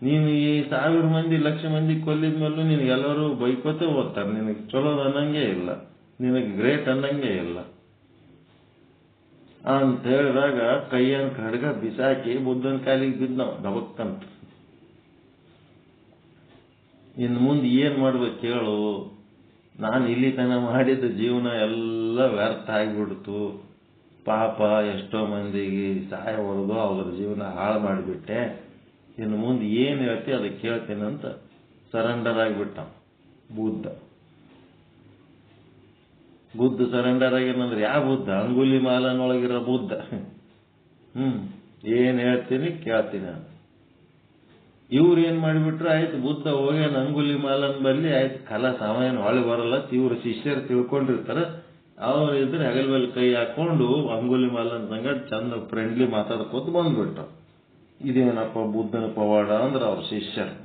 ನೀನು ಈ 1000 ಮಂದಿ 1,00,000 ಮಂದಿ ಕೊಲ್ಲಿದ ಮೇಲೂ ನಿನಗೆಲ್ಲರೂ ಬೈಕೋತೆ ಹೋಗ್ತಾರೆ. ನಿನಗೆ ಚಲೋದು ಅನ್ನಂಗೆ ಇಲ್ಲ, ನಿನಗೆ ಗ್ರೇಟ್ ಅನ್ನಂಗೆ ಇಲ್ಲ ಅಂತ ಹೇಳಿದಾಗ ಕೈಯನ್ನು ಖಡ್ಗ ಬಿಸಾಕಿ ಬುದ್ಧನ ಕಾಲಿಗೆ ಬಿದ್ದವ ದಬಕ್ಕಂತ. ಇನ್ನು ಮುಂದೆ ಏನ್ ಮಾಡ್ಬೇಕು ಹೇಳು? ನಾನು ಇಲ್ಲಿ ತನ ಮಾಡಿದ ಜೀವನ ಎಲ್ಲ ವ್ಯರ್ಥ ಆಗಿಬಿಡ್ತು. ಪಾಪ ಎಷ್ಟೋ ಮಂದಿಗೆ ಸಹಾಯ ಹೊಡೆದು ಅವ್ರ ಜೀವನ ಹಾಳು ಮಾಡಿಬಿಟ್ಟೆ. ಇನ್ನು ಮುಂದೆ ಏನು ಹೇಳ್ತಿ ಅದಕ್ಕೆ ಕೇಳ್ತೇನಂತ ಸರೆಂಡರ್ ಆಗಿಬಿಟ್ಟ ಬುದ್ಧ. ಸರೆಂಡರ್ ಆಗಿನಂದ್ರೆ ಯಾವ ಬುದ್ಧ? ಅಂಗುಲಿಮಾಲನೊಳಗಿರೋ ಬುದ್ಧ. ಏನ್ ಹೇಳ್ತೀನಿ ಕೇಳ್ತೀನಿ ಅಂತ. ಇವ್ರು ಏನ್ ಮಾಡಿಬಿಟ್ರು, ಆಯ್ತು ಬುದ್ಧ ಹೋಗ್ಯಾನ ಅಂಗುಲಿಮಾಲನ್ ಬಲ್ಲಿ, ಆಯ್ತು ಕಲ ಸಮಯನ ಹೊಳೆ ಬರಲ್ಲ. ಇವ್ರ ಶಿಷ್ಯರು ತಿಳ್ಕೊಂಡಿರ್ತಾರ, ಅವ್ರು ಇದ್ರೆ ಹೆಗಲ್ ಮೇಲೆ ಕೈ ಹಾಕೊಂಡು ಅಂಗುಲಿಮಾಲನ್ ಸಂಗಡ ಚಂದ ಫ್ರೆಂಡ್ಲಿ ಮಾತಾಡ್ಕೋತ ಬಂದ್ಬಿಟ್ರು. ಇದೇನಪ್ಪ ಬುದ್ಧನ ಪವಾಡ ಅಂದ್ರೆ ಅವ್ರ ಶಿಷ್ಯರು.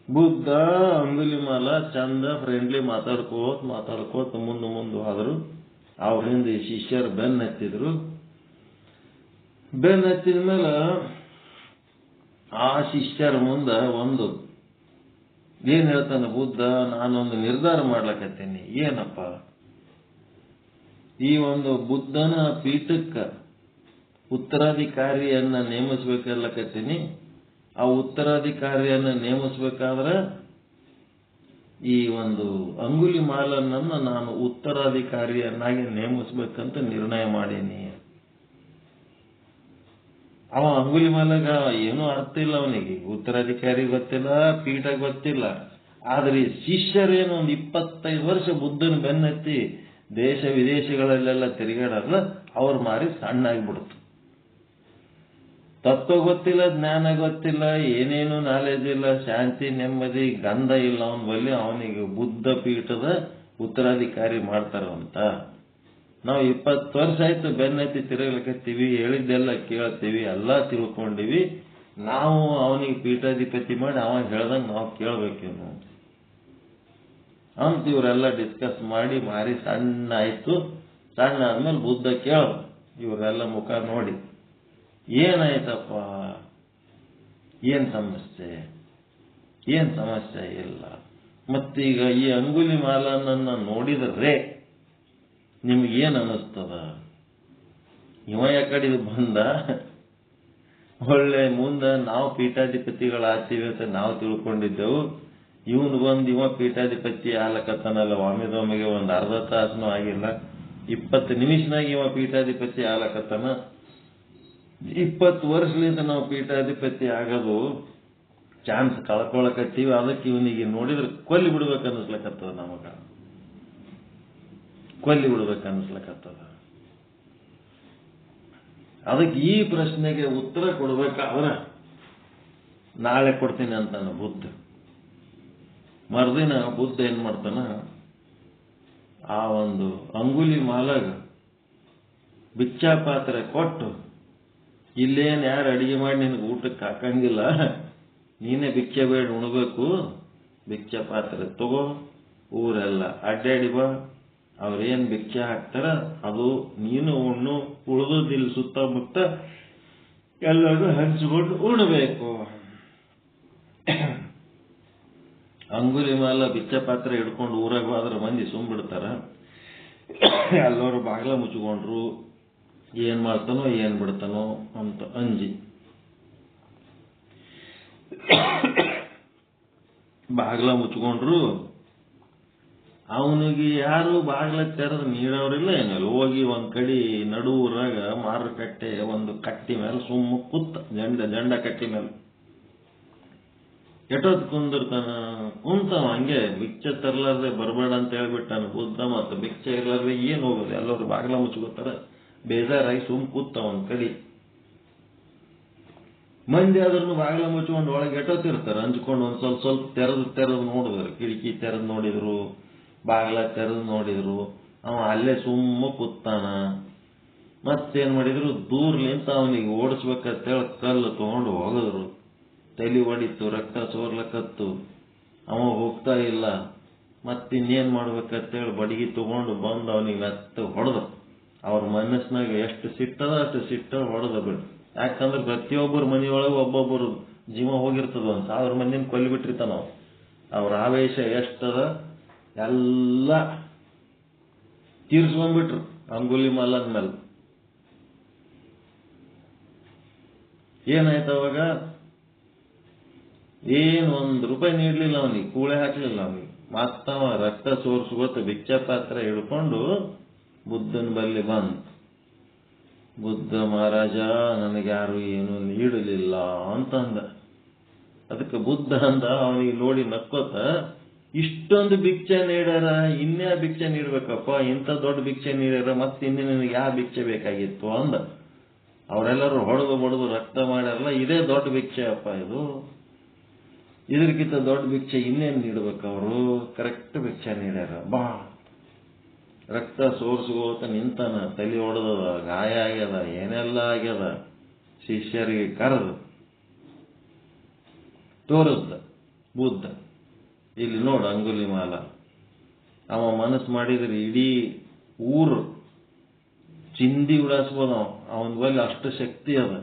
ಬುದ್ಧ ಅಂಗುಲಿಮಾಲ ಚಂದ ಫ್ರೆಂಡ್ಲಿ ಮಾತಾಡ್ಕೋತ ಮುಂದೆ ಹೋದ್ರು. ಅವ್ರ ಹಿಂದೆ ಶಿಷ್ಯರು ಬೆನ್ನ ಹತ್ತಿದ್ರು. ಬೆನ್ನ ಹತ್ತಿದ ಮೇಲೆ ಆ ಶಿಷ್ಯರ ಮುಂದೆ ಒಂದು ಏನ್ ಹೇಳ್ತಾನೆ ಬುದ್ಧ, ನಾನೊಂದು ನಿರ್ಧಾರ ಮಾಡ್ಲಕತ್ತೇನೆ. ಏನಪ್ಪ? ಈ ಒಂದು ಬುದ್ಧನ ಪೀಠಕ್ಕೆ ಉತ್ತರಾಧಿಕಾರಿಯನ್ನ ನೇಮಿಸ್ಬೇಕಲ್ಲಕತ್ತೀನಿ. ಆ ಉತ್ತರಾಧಿಕಾರಿಯನ್ನ ನೇಮಿಸ್ಬೇಕಾದ್ರೆ ಈ ಒಂದು ಅಂಗುಲಿಮಾಲನನ್ನ ನಾನು ಉತ್ತರಾಧಿಕಾರಿಯನ್ನಾಗಿ ನೇಮಿಸ್ಬೇಕಂತ ನಿರ್ಣಯ ಮಾಡೀನಿ. ಅವ ಅಂಗುಲಿಮಾಲಗ ಏನೂ ಅರ್ಥ ಇಲ್ಲ, ಅವನಿಗೆ ಉತ್ತರಾಧಿಕಾರಿ ಗೊತ್ತಿಲ್ಲ, ಪೀಠ ಗೊತ್ತಿಲ್ಲ. ಆದ್ರೆ ಈ ಶಿಷ್ಯರೇನು ಒಂದು 25 ವರ್ಷ ಬುದ್ಧನ ಬೆನ್ನತ್ತಿ ದೇಶ ವಿದೇಶಗಳಲ್ಲೆಲ್ಲ ತಿರುಗಾಡಲ್ಲ, ಅವ್ರ ಮಾರಿ ಸಣ್ಣ ಆಗಿಬಿಡ್ತು. ತತ್ವ ಗೊತ್ತಿಲ್ಲ, ಜ್ಞಾನ ಗೊತ್ತಿಲ್ಲ, ಏನೇನು ನಾಲೆಜ್ ಇಲ್ಲ, ಶಾಂತಿ ನೆಮ್ಮದಿ ಗಂಧ ಇಲ್ಲ ಅವನ ಬಳಿ. ಅವನಿಗೆ ಬುದ್ಧ ಪೀಠದ ಉತ್ತರಾಧಿಕಾರಿ ಮಾಡ್ತಾರಂತ. ನಾವು 20 ವರ್ಷ ಆಯ್ತು ಬೆನ್ನತ್ತಿ ತಿರುಗಲಿಕತ್ತೀವಿ, ಹೇಳಿದ್ದೆಲ್ಲ ಕೇಳ್ತೀವಿ, ಎಲ್ಲ ತಿಳ್ಕೊಂಡಿವಿ. ನಾವು ಅವನಿಗೆ ಪೀಠಾಧಿಪತಿ ಮಾಡಿ ಅವ ಹೇಳ್ದಂಗೆ ನಾವು ಕೇಳಬೇಕೇನು ಅಂತ ಇವರೆಲ್ಲ ಡಿಸ್ಕಸ್ ಮಾಡಿ ಮಾರಿ ಸಣ್ಣ ಆಯ್ತು. ಸಣ್ಣ ಆದ್ಮೇಲೆ ಬುದ್ಧ ಕೇಳ ಇವರೆಲ್ಲ ಮುಖ ನೋಡಿ, ಏನಾಯ್ತಪ್ಪ, ಏನ್ ಸಮಸ್ಯೆ ಇಲ್ಲ. ಮತ್ತೀಗ ಈ ಅಂಗುಲಿ ಮಾಲನನ್ನ ನೋಡಿದ್ರೆ ನಿಮ್ಗೇನ್ ಅನ್ನಿಸ್ತದ? ಇವ ಯಾಕಡೆ ಬಂದ, ಒಳ್ಳೆ ಮುಂದೆ ನಾವು ಪೀಠಾಧಿಪತಿಗಳಾಗ್ತೀವಿ ಅಂತ ನಾವು ತಿಳ್ಕೊಂಡಿದ್ದೆವು. ಇವನು ಬಂದು ಇವ ಪೀಠಾಧಿಪತಿ ಆಲಕತ್ತನಲ್ಲ, ಒಮ್ಮೆದೊಮ್ಮೆಗೆ ಒಂದು ಅರ್ಧ ತಾಸನೂ ಆಗಿಲ್ಲ, 20 ನಿಮಿಷನಾಗ ಇವ ಪೀಠಾಧಿಪತಿ ಆಲಕತ್ತನ. 20 ವರ್ಷದಿಂದ ನಾವು ಪೀಠಾಧಿಪತಿ ಆಗೋದು ಚಾನ್ಸ್ ಕಳ್ಕೊಳಕತ್ತೀವಿ. ಅದಕ್ಕೆ ಇವನಿಗೆ ನೋಡಿದ್ರೆ ಕೊಲ್ಲಿ ಬಿಡ್ಬೇಕನ್ನಿಸ್ಲಕತ್ತದ, ನಮಗ ಕೊಲ್ಲಿ ಬಿಡ್ಬೇಕನ್ನಿಸ್ಲಕತ್ತದ. ಅದಕ್ಕೆ ಈ ಪ್ರಶ್ನೆಗೆ ಉತ್ತರ ಕೊಡ್ಬೇಕಾದ್ರೆ ನಾಳೆ ಕೊಡ್ತೀನಿ ಅಂತಾನ ಬುದ್ಧ. ಮರುದಿನ ಬುದ್ಧ ಏನ್ ಮಾಡ್ತಾನ, ಆ ಒಂದು ಅಂಗುಲಿ ಮಾಲಾಗ ಭಿಕ್ಷಾ ಪಾತ್ರೆ ಕೊಟ್ಟು, ಇಲ್ಲೇನು ಯಾರು ಅಡಿಗೆ ಮಾಡಿ ನಿನಗೆ ಊಟಕ್ಕೆ ಹಾಕಂಗಿಲ್ಲ, ನೀನೇ ಭಿಕ್ಷೆ ಬೇಡ ಉಣಬೇಕು, ಭಿಕ್ಷಾ ಪಾತ್ರೆ ತಗೋ, ಊರೆಲ್ಲ ಅಡ್ಡಾಡಿ ಬಾ, ಅವ್ರೇನ್ ಭಿಕ್ಷೆ ಹಾಕ್ತಾರ ಅದು ನೀನು ಉಣ್ಣು, ಉಳಿದಿಲ್ಲ ಸುತ್ತಮುತ್ತ ಎಲ್ಲರೂ ಹಂಚಿಕೊಂಡು ಉಣಬೇಕು. ಅಂಗುಲಿ ಮಾಲ ಭಿಕ್ಷಾ ಪಾತ್ರೆ ಹಿಡ್ಕೊಂಡು ಊರಾಗ ಹೋದ್ರೆ ಮಂದಿ ಸುಮ್ಬಿಡ್ತಾರ. ಎಲ್ಲರೂ ಬಾಗ್ಲ ಮುಚ್ಕೊಂಡ್ರು, ಏನ್ ಮಾಡ್ತಾನೋ ಏನ್ ಬಿಡ್ತಾನೋ ಅಂತ ಅಂಜಿ ಬಾಗ್ಲ ಮುಚ್ಕೊಂಡ್ರು. ಅವನಿಗೆ ಯಾರು ಬಾಗ್ಲ ತೆರೆದು ನೀಡೋರಿಲ್ಲ ಏನಿಲ್ಲ. ಹೋಗಿ ಒಂದ್ ಕಡೆ ನಡು ಊರಾಗ ಮಾರುಕಟ್ಟೆ ಒಂದು ಕಟ್ಟಿ ಮೇಲೆ ಸುಮ್ಮ ಕೂತ, ಜಂಡ ಕಟ್ಟಿ ಮೇಲೆ ಎಟೋದ್ ಕುಂದಿರ್ತಾನ. ಕುಂತಾವ ಹಂಗೆ, ಭಿಕ್ಷೆ ತರ್ಲಾರ್ದೆ ಬರಬೇಡ ಅಂತ ಹೇಳ್ಬಿಟ್ಟಾನ ಬುದ್ಧ. ಮತ್ತು ಭಿಕ್ಷೆ ಇರ್ಲಾರ್ದೆ ಏನ್ ಹೋಗೋದು, ಎಲ್ಲರೂ ಬಾಗ್ಲ ಮುಚ್ಕೋತಾರ. ಬೇಜಾರಾಗಿ ಸುಮ್ ಕೂತ ಒಂದ್ ಕಡೆ. ಮಂದಿ ಆದ್ರೂ ಬಾಗ್ಲ ಮುಚ್ಕೊಂಡು ಒಳಗೆ ಎಟೋತಿರ್ತಾರ, ಹಂಚ್ಕೊಂಡು ಒಂದ್ ಸ್ವಲ್ಪ ತೆರೆದು ನೋಡಿದ್ರು, ಕಿಟಕಿ ತೆರೆದು ನೋಡಿದ್ರು, ಬಾಗ್ಲ ತೆರೆದು ನೋಡಿದ್ರು. ಅವ ಅಲ್ಲೇ ಸುಮ್ಮ ಕೂತಾನ. ಮತ್ತೇನ್ ಮಾಡಿದ್ರು, ದೂರ್ಲಿಂತ ಅವನಿಗೆ ಓಡಿಸ್ಬೇಕಂತೇಳಿ ಕಲ್ಲು ತಗೊಂಡು ಹೋಗಿದ್ರು. ತಲೆ ಹೊಡಿತು, ರಕ್ತ ಸೋರ್ಲಕತ್ತು, ಅವ ಹೋಗ್ತಾ ಇಲ್ಲ. ಮತ್ತಿನ್ನೇನ್ ಮಾಡ್ಬೇಕಂತೇಳಿ ಬಡಗಿ ತಗೊಂಡು ಬಂದು ಅವನಿಗೆ ಮತ್ತೆ ಹೊಡೆದ್ರು. ಅವ್ರ ಮನಸ್ಸಿನಾಗ ಎಷ್ಟು ಸಿಟ್ಟದ ಅಷ್ಟು ಸಿಟ್ಟ ಹೊಡೆದ ಬಿಡು. ಯಾಕಂದ್ರೆ ಪ್ರತಿಯೊಬ್ಬರ ಮನೆಯೊಳಗೆ ಒಬ್ಬೊಬ್ಬರು ಜೀವ ಹೋಗಿರ್ತದ, 1000 ಮಂದಿನ ಕೊಲ್ಲಿ ಬಿಟ್ಟಿರ್ತಾನ ನಾವು. ಅವ್ರ ಆವೇಶ ಎಷ್ಟದ ಎಲ್ಲ ತೀರ್ಸ್ಕೊಂಡ್ಬಿಟ್ರು ಅಂಗುಲಿ ಮಾಲನ್ ಮೇಲೆ. ಏನಾಯ್ತು ಅವಾಗ? ಏನು ₹1 ನೀಡ್ಲಿಲ್ಲ ಅವನಿಗೆ, ಕೂಳೆ ಹಾಕ್ಲಿಲ್ಲ ಅವನಿಗೆ. ಮತ್ತವ ರಕ್ತ ಸೋರ್ಸ್ಕೊತ ಭಿಕ್ಷಾ ಪಾತ್ರೆ ಹಿಡ್ಕೊಂಡು ಬುದ್ಧನ ಬಲ್ಲಿ ಬಂದ. ಬುದ್ಧ ಮಹಾರಾಜ, ನನಗ್ಯಾರು ಏನು ನೀಡಲಿಲ್ಲ ಅಂತಂದ. ಅದಕ್ಕೆ ಬುದ್ಧ ಅಂದ ಅವನಿಗೆ ನೋಡಿ ನಕ್ಕೋತ, ಇಷ್ಟೊಂದು ಭಿಕ್ಷೆ ನೀಡ್ಯಾರ, ಇನ್ಯಾ ಭಿಕ್ಷೆ ನೀಡ್ಬೇಕಪ್ಪ, ಇಂಥ ದೊಡ್ಡ ಭಿಕ್ಷೆ ನೀಡ್ಯಾರ, ಮತ್ತೆ ಇನ್ನೇ ನಿನಗೆ ಯಾವ ಭಿಕ್ಷೆ ಬೇಕಾಗಿತ್ತು ಅಂದ. ಅವರೆಲ್ಲರೂ ಹೊಡೆದು ರಕ್ತ ಮಾಡ್ಯಾರಲ್ಲ, ಇದೇ ದೊಡ್ಡ ಭಿಕ್ಷೆ ಅಪ್ಪ, ಇದಕ್ಕಿಂತ ದೊಡ್ಡ ಭಿಕ್ಷೆ ಇನ್ನೇನು ನೀಡ್ಬೇಕು, ಅವರು ಕರೆಕ್ಟ್ ಭಿಕ್ಷೆ ನೀಡ್ಯಾರ ಬಾ. ರಕ್ತ ಸೋರ್ಸ್ಕೋತ ನಿಂತಾನ, ತಲೆ ಹೊಡೆದದ, ಗಾಯ ಆಗ್ಯದ, ಏನೆಲ್ಲ ಆಗ್ಯದ. ಶಿಷ್ಯರಿಗೆ ಕರೆದು ತೋರಿಸ್ದ ಬುದ್ಧ, ಇಲ್ಲಿ ನೋಡು ಅಂಗುಲಿ ಮಾಲ. ಅವ ಮನಸ್ಸು ಮಾಡಿದ್ರೆ ಇಡೀ ಊರು ಚಿಂದಿ ಉಡಾಯಿಸ್ಬೋದ, ಅವನ ಬಳಿ ಅಷ್ಟು ಶಕ್ತಿ ಅದ.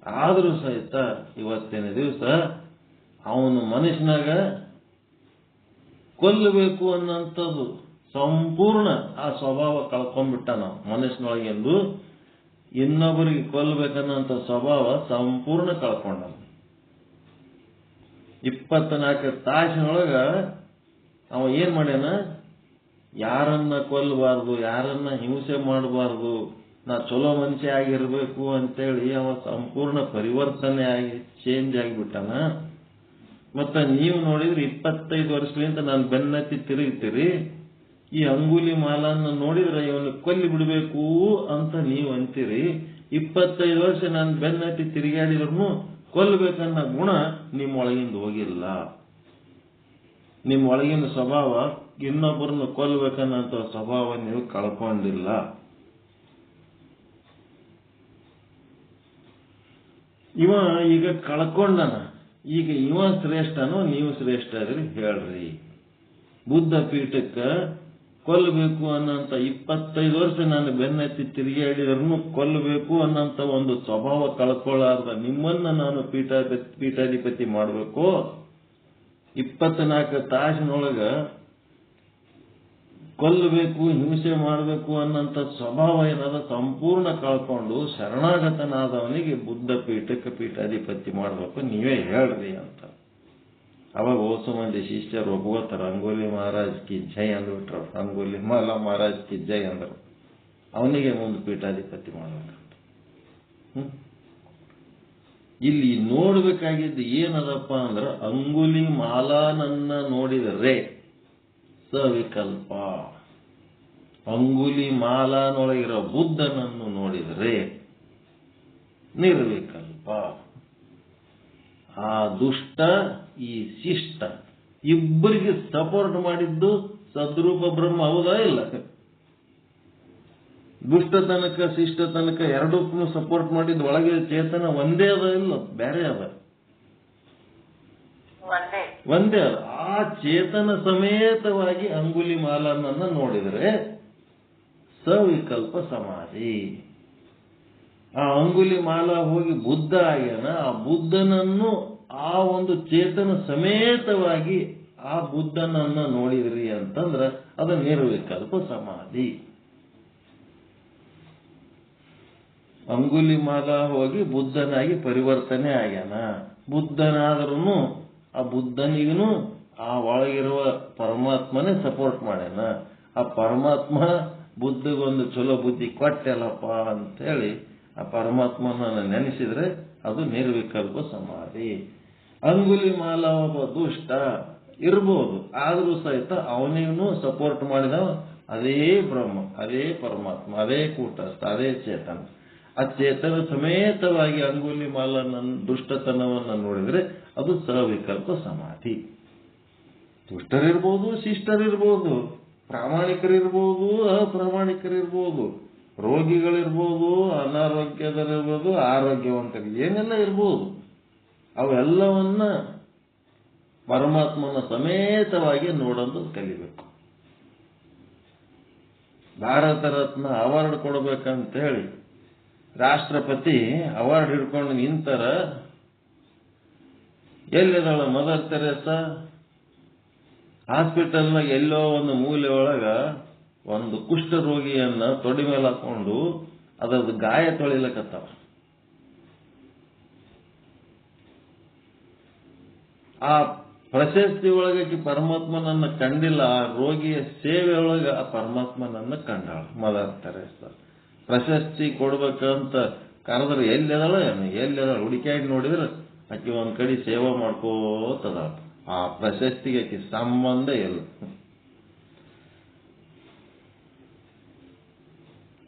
ಆದ್ರೂ ಸಹಿತ ಇವತ್ತಿನ ದಿವಸ ಅವನು ಮನುಷ್ಯನಾಗ ಕೊಲ್ಲಬೇಕು ಅನ್ನೋಂಥದ್ದು ಸಂಪೂರ್ಣ ಆ ಸ್ವಭಾವ ಕಳ್ಕೊಂಡ್ಬಿಟ್ಟ. ನಾವು ಮನುಷ್ಯನೊಳಗೆಂದು ಇನ್ನೊಬ್ಬರಿಗೆ ಕೊಲ್ಲಬೇಕನ್ನೋಂಥ ಸ್ವಭಾವ ಸಂಪೂರ್ಣ ಕಳ್ಕೊಂಡ. 24 ತಾಸಿನೊಳಗ ಅವ ಏನ್ ಮಾಡ್ಯಾನ, ಯಾರನ್ನ ಕೊಲ್ಲಬಾರ್ದು, ಯಾರನ್ನ ಹಿಂಸೆ ಮಾಡಬಾರ್ದು, ನಾ ಚಲೋ ಮನುಷ್ಯ ಆಗಿರ್ಬೇಕು ಅಂತೇಳಿ ಅವ ಸಂಪೂರ್ಣ ಪರಿವರ್ತನೆ ಆಗಿ ಚೇಂಜ್ ಆಗಿಬಿಟ್ಟಾನ. ಮತ್ತ ನೀವು ನೋಡಿದ್ರೆ 25 ವರ್ಷದಿಂದ ನಾನು ಬೆನ್ನತ್ತಿ ತಿರುಗ್ತೀರಿ, ಈ ಅಂಗುಲಿ ಮಾಲನ್ನು ನೋಡಿದ್ರೆ ಇವನು ಕೊಲ್ಲಿ ಬಿಡಬೇಕು ಅಂತ ನೀವು ಅಂತೀರಿ. 25 ವರ್ಷ ನಾನು ಬೆನ್ನತ್ತಿ ತಿರುಗಾಡಿದ್ರು ಕೊಲ್ಲಬೇಕನ್ನ ಗುಣ ನಿಮ್ಮೊಳಗಿಂದ ಹೋಗಿಲ್ಲ. ನಿಮ್ಮೊಳಗಿನ ಸ್ವಭಾವ ಇನ್ನೊಬ್ಬರನ್ನು ಕೊಲ್ಲಬೇಕನ್ನಂತ ಸ್ವಭಾವ ನೀವು ಕಳ್ಕೊಂಡಿಲ್ಲ. ಇವ ಈಗ ಕಳ್ಕೊಂಡನ, ಈಗ ಇವ ಶ್ರೇಷ್ಠನೋ ನೀವು ಶ್ರೇಷ್ಠ ಅದ್ರಿ ಹೇಳ್ರಿ. ಬುದ್ಧ ಪೀಠಕ್ಕೆ ಕೊಲ್ಲಬೇಕು ಅನ್ನಂತ 25 ವರ್ಷ ನಾನು ಬೆನ್ನತ್ತಿ ತಿರುಗಾಡಿದ್ರೂ ಕೊಲ್ಲಬೇಕು ಅನ್ನಂತ ಒಂದು ಸ್ವಭಾವ ಕಳ್ಕೊಳ್ಳಾರ್ದ ನಿಮ್ಮನ್ನ ನಾನು ಪೀಠಾಧಿಪತಿ ಮಾಡಬೇಕು, 24 ತಾಸಿನೊಳಗ ಕೊಲ್ಲಬೇಕು ಹಿಂಸೆ ಮಾಡಬೇಕು ಅನ್ನಂತ ಸ್ವಭಾವ ಏನದ ಸಂಪೂರ್ಣ ಕಳ್ಕೊಂಡು ಶರಣಾಗತನಾದವನಿಗೆ ಬುದ್ಧ ಪೀಠಕ್ಕೆ ಪೀಠಾಧಿಪತಿ ಮಾಡಬೇಕು, ನೀವೇ ಹೇಳ್ರಿ ಅಂತ. ಅವಾಗ ಓಸು ಮಂದಿ ಶಿಷ್ಯರು ಒಪ್ಕೋತಾರ. ರಂಗೋಲಿ ಮಹಾರಾಜ್ ಕಿ ಜೈ ಅಂದ್ಬಿಟ್ರು, ರಂಗೋಲಿ ಮಾಲಾ ಮಹಾರಾಜ್ ಕಿ ಜೈ ಅಂದ್ರು. ಅವನಿಗೆ ಮುಂದೆ ಪೀಠಾಧಿಪತಿ ಮಾಡ್ಬೇಕಂತ. ಇಲ್ಲಿ ನೋಡ್ಬೇಕಾಗಿದ್ದು ಏನದಪ್ಪ ಅಂದ್ರ, ಅಂಗುಲಿ ಮಾಲಾನನ್ನ ನೋಡಿದರೆ ಸವಿಕಲ್ಪ, ಅಂಗುಲಿ ಮಾಲಾನೊಳಗಿರೋ ಬುದ್ಧನನ್ನು ನೋಡಿದರೆ ನಿರ್ವಿಕಲ್ಪ. ಆ ದುಷ್ಟ ಈ ಶಿಷ್ಟ ಇಬ್ಬರಿಗೆ ಸಪೋರ್ಟ್ ಮಾಡಿದ್ದು ಸದ್ರೂಪ ಬ್ರಹ್ಮ, ಹೌದಾ ಇಲ್ಲ? ದುಷ್ಟತನಕ ಶಿಷ್ಟತನಕ ಎರಡಕ್ಕೂ ಸಪೋರ್ಟ್ ಮಾಡಿದ್ದು ಒಳಗೆ ಚೇತನ ಒಂದೇ ಅದ, ಇಲ್ಲ ಬೇರೆ ಅದ? ಒಂದೇ ಅದ. ಆ ಚೇತನ ಸಮೇತವಾಗಿ ಅಂಗುಲಿ ಮಾಲನನ್ನ ನೋಡಿದರೆ ಸವಿಕಲ್ಪ ಸಮಾಧಿ. ಆ ಅಂಗುಲಿ ಮಾಲ ಹೋಗಿ ಬುದ್ಧ ಆಗ್ಯಾನ, ಆ ಬುದ್ಧನನ್ನು ಆ ಒಂದು ಚೇತನ ಸಮೇತವಾಗಿ ಆ ಬುದ್ಧನನ್ನ ನೋಡಿದ್ರಿ ಅಂತಂದ್ರ ಅದು ನಿರ್ವಿಕಲ್ಪ ಸಮಾಧಿ. ಅಂಗುಲಿ ಮಾಲ ಹೋಗಿ ಬುದ್ಧನಾಗಿ ಪರಿವರ್ತನೆ ಆಗ್ಯಾನ. ಬುದ್ಧನಾದ್ರೂ ಆ ಬುದ್ಧನಿಗೂ ಆ ಒಳಗಿರುವ ಪರಮಾತ್ಮನೇ ಸಪೋರ್ಟ್ ಮಾಡ್ಯಾನ. ಆ ಪರಮಾತ್ಮ ಬುದ್ಧಗೊಂದು ಚಲೋ ಬುದ್ಧಿ ಕೊಟ್ಟೆಲ್ಲಪ್ಪ ಅಂತೇಳಿ ಆ ಪರಮಾತ್ಮನ ನೆನೆಸಿದ್ರೆ ಅದು ನಿರ್ವಿಕಲ್ಪ ಸಮಾಧಿ. ಅಂಗುಲಿ ಮಾಲ ಒಬ್ಬ ದುಷ್ಟ ಇರ್ಬೋದು, ಆದ್ರೂ ಸಹಿತ ಅವನಿಗೂ ಸಪೋರ್ಟ್ ಮಾಡಿದವ ಅದೇ ಬ್ರಹ್ಮ, ಅದೇ ಪರಮಾತ್ಮ, ಅದೇ ಕೂಟಸ್ಥ, ಅದೇ ಚೇತನ. ಆ ಚೇತನ ಸಮೇತವಾಗಿ ಅಂಗುಲಿ ಮಾಲನ ದುಷ್ಟತನವನ್ನ ನೋಡಿದ್ರೆ ಅದು ಸವಿಕಲ್ಪ ಸಮಾಧಿ. ದುಷ್ಟರಿರ್ಬೋದು, ಶಿಷ್ಟರಿರ್ಬೋದು, ಪ್ರಾಮಾಣಿಕರಿರ್ಬೋದು, ಅಪ್ರಾಮಾಣಿಕರಿರ್ಬೋದು, ರೋಗಿಗಳಿರ್ಬೋದು, ಅನಾರೋಗ್ಯದಲ್ಲಿರ್ಬೋದು, ಆರೋಗ್ಯವಂತರು, ಏನೆಲ್ಲ ಇರ್ಬೋದು, ಅವೆಲ್ಲವನ್ನ ಪರಮಾತ್ಮನ ಸಮೇತವಾಗಿ ನೋಡೋದು ಕಲಿಬೇಕು. ಭಾರತ ರತ್ನ ಅವಾರ್ಡ್ ಕೊಡ್ಬೇಕಂತ ಹೇಳಿ ರಾಷ್ಟ್ರಪತಿ ಅವಾರ್ಡ್ ಹಿಡ್ಕೊಂಡು ನಿಂತರ, ಎಲ್ಲಿದಾಳ ಮದರ್ ತೆರೇಸಾ? ಹಾಸ್ಪಿಟಲ್ನಾಗ ಎಲ್ಲೋ ಒಂದು ಮೂಲೆ ಒಳಗ ಒಂದು ಕುಷ್ಠ ರೋಗಿಯನ್ನ ತೊಡಿ ಮೇಲೆ ಹಾಕೊಂಡು ಅದ್ರದ್ದು ಗಾಯ ತೊಳಿಲಕತ್ತಾವ. ಆ ಪ್ರಶಸ್ತಿ ಒಳಗೆ ಪರಮಾತ್ಮನನ್ನ ಕಂಡಿಲ್ಲ, ಆ ರೋಗಿಯ ಸೇವೆ ಒಳಗ ಆ ಪರಮಾತ್ಮನನ್ನ ಕಂಡಾಳ ಮದರ್ ತೆರೇಸಾ. ಪ್ರಶಸ್ತಿ ಕೊಡ್ಬೇಕಂತ ಕರೆದ್ರೆ ಎಲ್ಲಿದಾಳ ಹುಡುಕಾಡಿ ನೋಡಿದ್ರೆ ಆಕೆ ಒಂದ್ ಕಡೆ ಸೇವಾ ಮಾಡ್ಕೋತದ. ಆ ಪ್ರಶಸ್ತಿಗೆ ಆಕೆ ಸಂಬಂಧ ಇಲ್ಲ.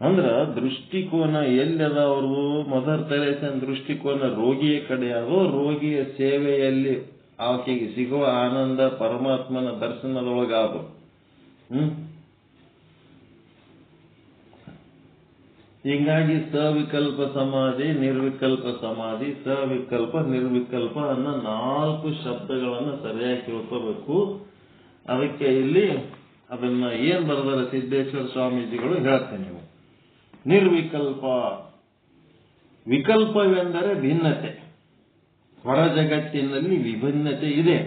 ಅಂದ್ರ ದೃಷ್ಟಿಕೋನ ಎಲ್ಲದ ಅವ್ರದು? ಮದರ್ ತೆರೇಸನ್ ದೃಷ್ಟಿಕೋನ ರೋಗಿಯ ಕಡೆ ಅದೋ, ರೋಗಿಯ ಸೇವೆಯಲ್ಲಿ ಆಕೆಗೆ ಸಿಗುವ ಆನಂದ ಪರಮಾತ್ಮನ ದರ್ಶನದೊಳಗಾದು. ಹೀಗಾಗಿ ಸವಿಕಲ್ಪ ಸಮಾಧಿ, ನಿರ್ವಿಕಲ್ಪ ಸಮಾಧಿ, ಸವಿಕಲ್ಪ ನಿರ್ವಿಕಲ್ಪ ಅನ್ನೋ 4 ಶಬ್ದಗಳನ್ನ ಸರಿಯಾಗಿ ತಿಳ್ಕೋಬೇಕು. ಅದಕ್ಕೆ ಇಲ್ಲಿ ಅದನ್ನ ಏನ್ ಬರೆದಾರ ಸಿದ್ದೇಶ್ವರ ಸ್ವಾಮೀಜಿಗಳು ಹೇಳ್ತೇನೆ. ನೀವು ನಿರ್ವಿಕಲ್ಪ, ವಿಕಲ್ಪವೆಂದರೆ ಭಿನ್ನತೆ. ಹೊರ ಜಗತ್ತಿನಲ್ಲಿ ವಿಭಿನ್ನತೆ ಇದೆ,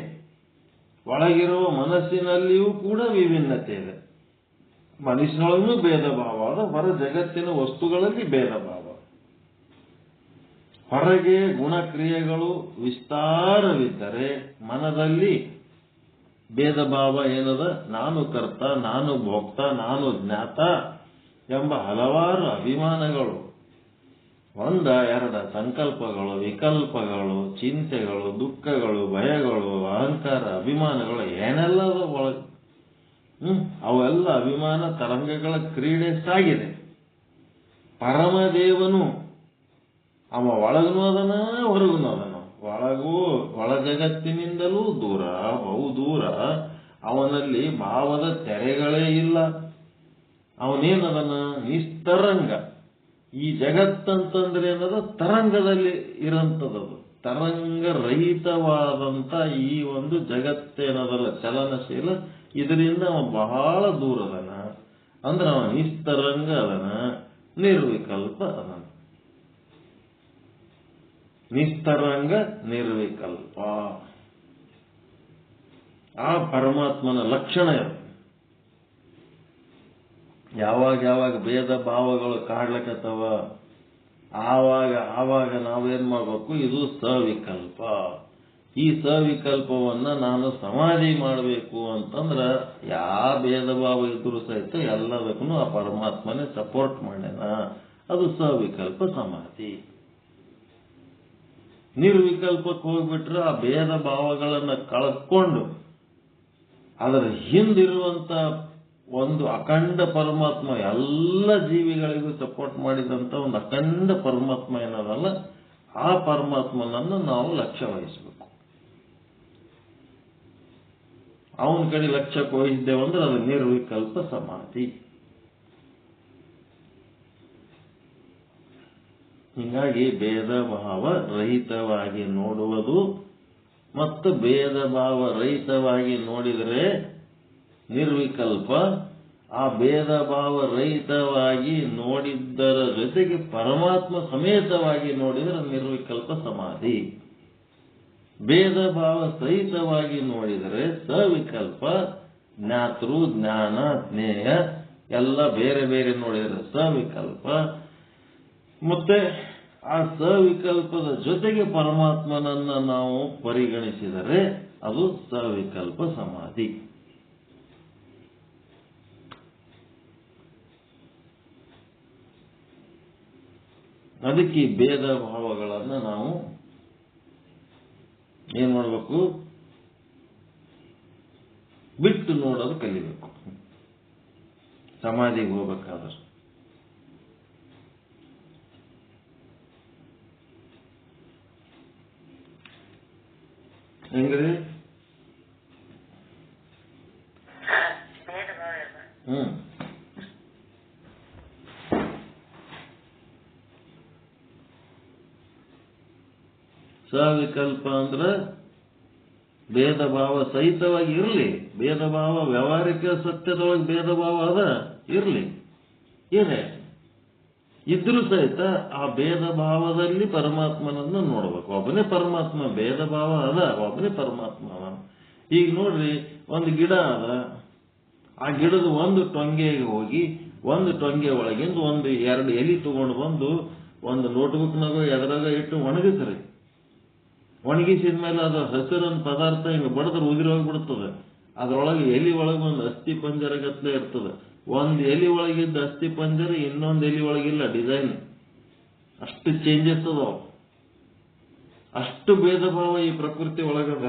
ಒಳಗಿರುವ ಮನಸ್ಸಿನಲ್ಲಿಯೂ ಕೂಡ ವಿಭಿನ್ನತೆ ಇದೆ. ಮನುಷ್ಯನೊಳಗೂ ಭೇದ ಭಾವ ಅದ, ಹೊರ ಜಗತ್ತಿನ ವಸ್ತುಗಳಲ್ಲಿ ಭೇದ ಭಾವ. ಹೊರಗೆ ಗುಣಕ್ರಿಯೆಗಳು ವಿಸ್ತಾರವಿದ್ದರೆ ಮನದಲ್ಲಿ ಭೇದ ಭಾವ ಏನದ? ನಾನು ಕರ್ತ, ನಾನು ಭೋಕ್ತ, ನಾನು ಜ್ಞಾತ ಎಂಬ ಹಲವಾರು ಅಭಿಮಾನಗಳು, 1 2 ಸಂಕಲ್ಪಗಳು, ವಿಕಲ್ಪಗಳು, ಚಿಂತೆಗಳು, ದುಃಖಗಳು, ಭಯಗಳು, ಅಹಂಕಾರ, ಅಭಿಮಾನಗಳು ಏನೆಲ್ಲದ ಒಳಗೆ. ಅವೆಲ್ಲ ಅಭಿಮಾನ ತರಂಗಗಳ ಕ್ರೀಡೆ ಸಾಗಿದೆ. ಪರಮದೇವನು ಅವ ಒಳಗನೂ ಅದನ, ಹೊರಗನೂ ಅದನ. ಒಳ ಜಗತ್ತಿನಿಂದಲೂ ದೂರ, ಬಹು ದೂರ. ಅವನಲ್ಲಿ ಭಾವದ ತೆರೆಗಳೇ ಇಲ್ಲ. ಅವನೇನದನ? ನಿಸ್ತರಂಗ. ಈ ಜಗತ್ತಂತಂದ್ರೆ ಏನದ ತರಂಗದಲ್ಲಿ ಇರಂಥದ್ದು, ತರಂಗ ರಹಿತವಾದಂತ ಈ ಒಂದು ಜಗತ್ತೇನದಲ್ಲ ಚಲನಶೀಲ, ಇದರಿಂದ ಅವ ಬಹಳ ದೂರ ಅದನ. ಅಂದ್ರೆ ಅವ ನಿಸ್ತರಂಗ ಅದನ, ನಿರ್ವಿಕಲ್ಪ ಅದನ. ನಿಸ್ತರಂಗ ನಿರ್ವಿಕಲ್ಪ ಆ ಪರಮಾತ್ಮನ ಲಕ್ಷಣ ಇದು. ಯಾವಾಗ ಭೇದ ಭಾವಗಳು ಕಾಡ್ಲಕತ್ತವ ಆವಾಗ ನಾವೇನ್ ಮಾಡ್ಬೇಕು, ಇದು ಸವಿಕಲ್ಪ. ಈ ಸವಿಕಲ್ಪವನ್ನ ನಾನು ಸಮಾಧಿ ಮಾಡಬೇಕು ಅಂತಂದ್ರ ಯಾವ ಭೇದ ಭಾವ ಇದ್ರೂ ಸಹಿತ ಎಲ್ಲದಕ್ಕೂ ಆ ಪರಮಾತ್ಮನೇ ಸಪೋರ್ಟ್ ಮಾಡ್ಯಾನ. ಅದು ಸವಿಕಲ್ಪ ಸಮಾಧಿ. ನಿರ್ವಿಕಲ್ಪಕ್ಕೆ ಹೋಗ್ಬಿಟ್ರೆ ಆ ಭೇದ ಭಾವಗಳನ್ನ ಕಳ್ಕೊಂಡು ಅದರ ಹಿಂದಿರುವಂತ ಒಂದು ಅಖಂಡ ಪರಮಾತ್ಮ, ಎಲ್ಲ ಜೀವಿಗಳಿಗೂ ಸಪೋರ್ಟ್ ಮಾಡಿದಂತ ಒಂದು ಅಖಂಡ ಪರಮಾತ್ಮ ಏನದಲ್ಲ, ಆ ಪರಮಾತ್ಮನನ್ನು ನಾವು ಲಕ್ಷ್ಯ ವಹಿಸಬೇಕು. ಅವನ ಕಡೆ ಲಕ್ಷ್ಯಕ್ಕೆ ವಹಿಸಿದ್ದೇವಂದ್ರೆ ಅದು ನಿರ್ವಿಕಲ್ಪ ಸಮಾಧಿ. ಹೀಗಾಗಿ ಭೇದ ಭಾವ ರಹಿತವಾಗಿ ನೋಡುವುದು ಮತ್ತು ಭೇದ ಭಾವ ರಹಿತವಾಗಿ ನೋಡಿದರೆ ನಿರ್ವಿಕಲ್ಪ, ಆ ಭೇದ ಭಾವ ರಹಿತವಾಗಿ ನೋಡಿದ್ದರ ಜೊತೆಗೆ ಪರಮಾತ್ಮ ಸಮೇತವಾಗಿ ನೋಡಿದರೆ ನಿರ್ವಿಕಲ್ಪ ಸಮಾಧಿ. ಭೇದ ಭಾವ ಸಹಿತವಾಗಿ ನೋಡಿದರೆ ಸವಿಕಲ್ಪ, ಜ್ಞಾತೃ ಜ್ಞಾನ ಜ್ಞೇಯ ಎಲ್ಲ ಬೇರೆ ಬೇರೆ ನೋಡಿದರೆ ಸವಿಕಲ್ಪ. ಮತ್ತೆ ಆ ಸವಿಕಲ್ಪದ ಜೊತೆಗೆ ಪರಮಾತ್ಮನನ್ನ ನಾವು ಪರಿಗಣಿಸಿದರೆ ಅದು ಸವಿಕಲ್ಪ ಸಮಾಧಿ. ಅದಕ್ಕೆ ಈ ಭೇದ ಭಾವಗಳನ್ನು ನಾವು ಏನ್ ಮಾಡಬೇಕು, ಬಿಟ್ಟು ನೋಡೋದು ಕಲಿಬೇಕು ಸಮಾಧಿಗೆ ಹೋಗ್ಬೇಕಾದ್ರೆ. ಹೆಂಗ್ರಿ? ಸವಿಕಲ್ಪ ಅಂದ್ರ ಭೇದ ಭಾವ ಸಹಿತವಾಗಿ ಇರಲಿ. ಭೇದ ಭಾವ ವ್ಯವಹಾರಿಕ ಸತ್ಯದೊಳಗೆ ಭೇದ ಭಾವ ಅದ ಇರಲಿ, ಇದೆ ಇದ್ರೂ ಸಹಿತ ಆ ಭೇದ ಭಾವದಲ್ಲಿ ಪರಮಾತ್ಮನನ್ನು ನೋಡ್ಬೇಕು. ಒಬ್ಬನೇ ಪರಮಾತ್ಮ, ಭೇದ ಭಾವ ಅದ, ಒಬ್ಬನೇ ಪರಮಾತ್ಮ ಅದ. ಈಗ ನೋಡ್ರಿ, ಒಂದು ಗಿಡ ಅದ, ಆ ಗಿಡದ ಒಂದು ಟೊಂಗೆಗೆ ಹೋಗಿ ಒಂದು ಟೊಂಗೆ ಒಳಗಿಂದ ಒಂದು 2 ಎಲಿ ತಗೊಂಡು ಬಂದು ಒಂದು ನೋಟ್ಬುಕ್ನಾಗ ಎದ್ರಾಗ ಇಟ್ಟು ಒಣಗಿಸ್ರಿ. ಒಣಗಿಸಿದ ಮೇಲೆ ಅದು ಹಸಿರನ್ ಪದಾರ್ಥ ಹಿಂಗೆ ಬಡದ್ರೆ ಉದಿರಿ ಹೋಗ್ಬಿಡ್ತದೆ. ಅದ್ರೊಳಗೆ ಎಲಿ ಒಳಗೆ ಒಂದು ಅಸ್ಥಿ ಪಂಜರ ಗತ್ಲೆ ಇರ್ತದೆ. ಒಂದು ಎಲಿ ಒಳಗಿದ್ದ ಅಸ್ಥಿ ಪಂಜರ ಇನ್ನೊಂದು ಎಲಿ ಒಳಗಿಲ್ಲ, ಡಿಸೈನ್ ಅಷ್ಟು ಚೇಂಜಸ್ ಅದಾವ. ಅಷ್ಟು ಭೇದ ಭಾವ ಈ ಪ್ರಕೃತಿ ಒಳಗದ.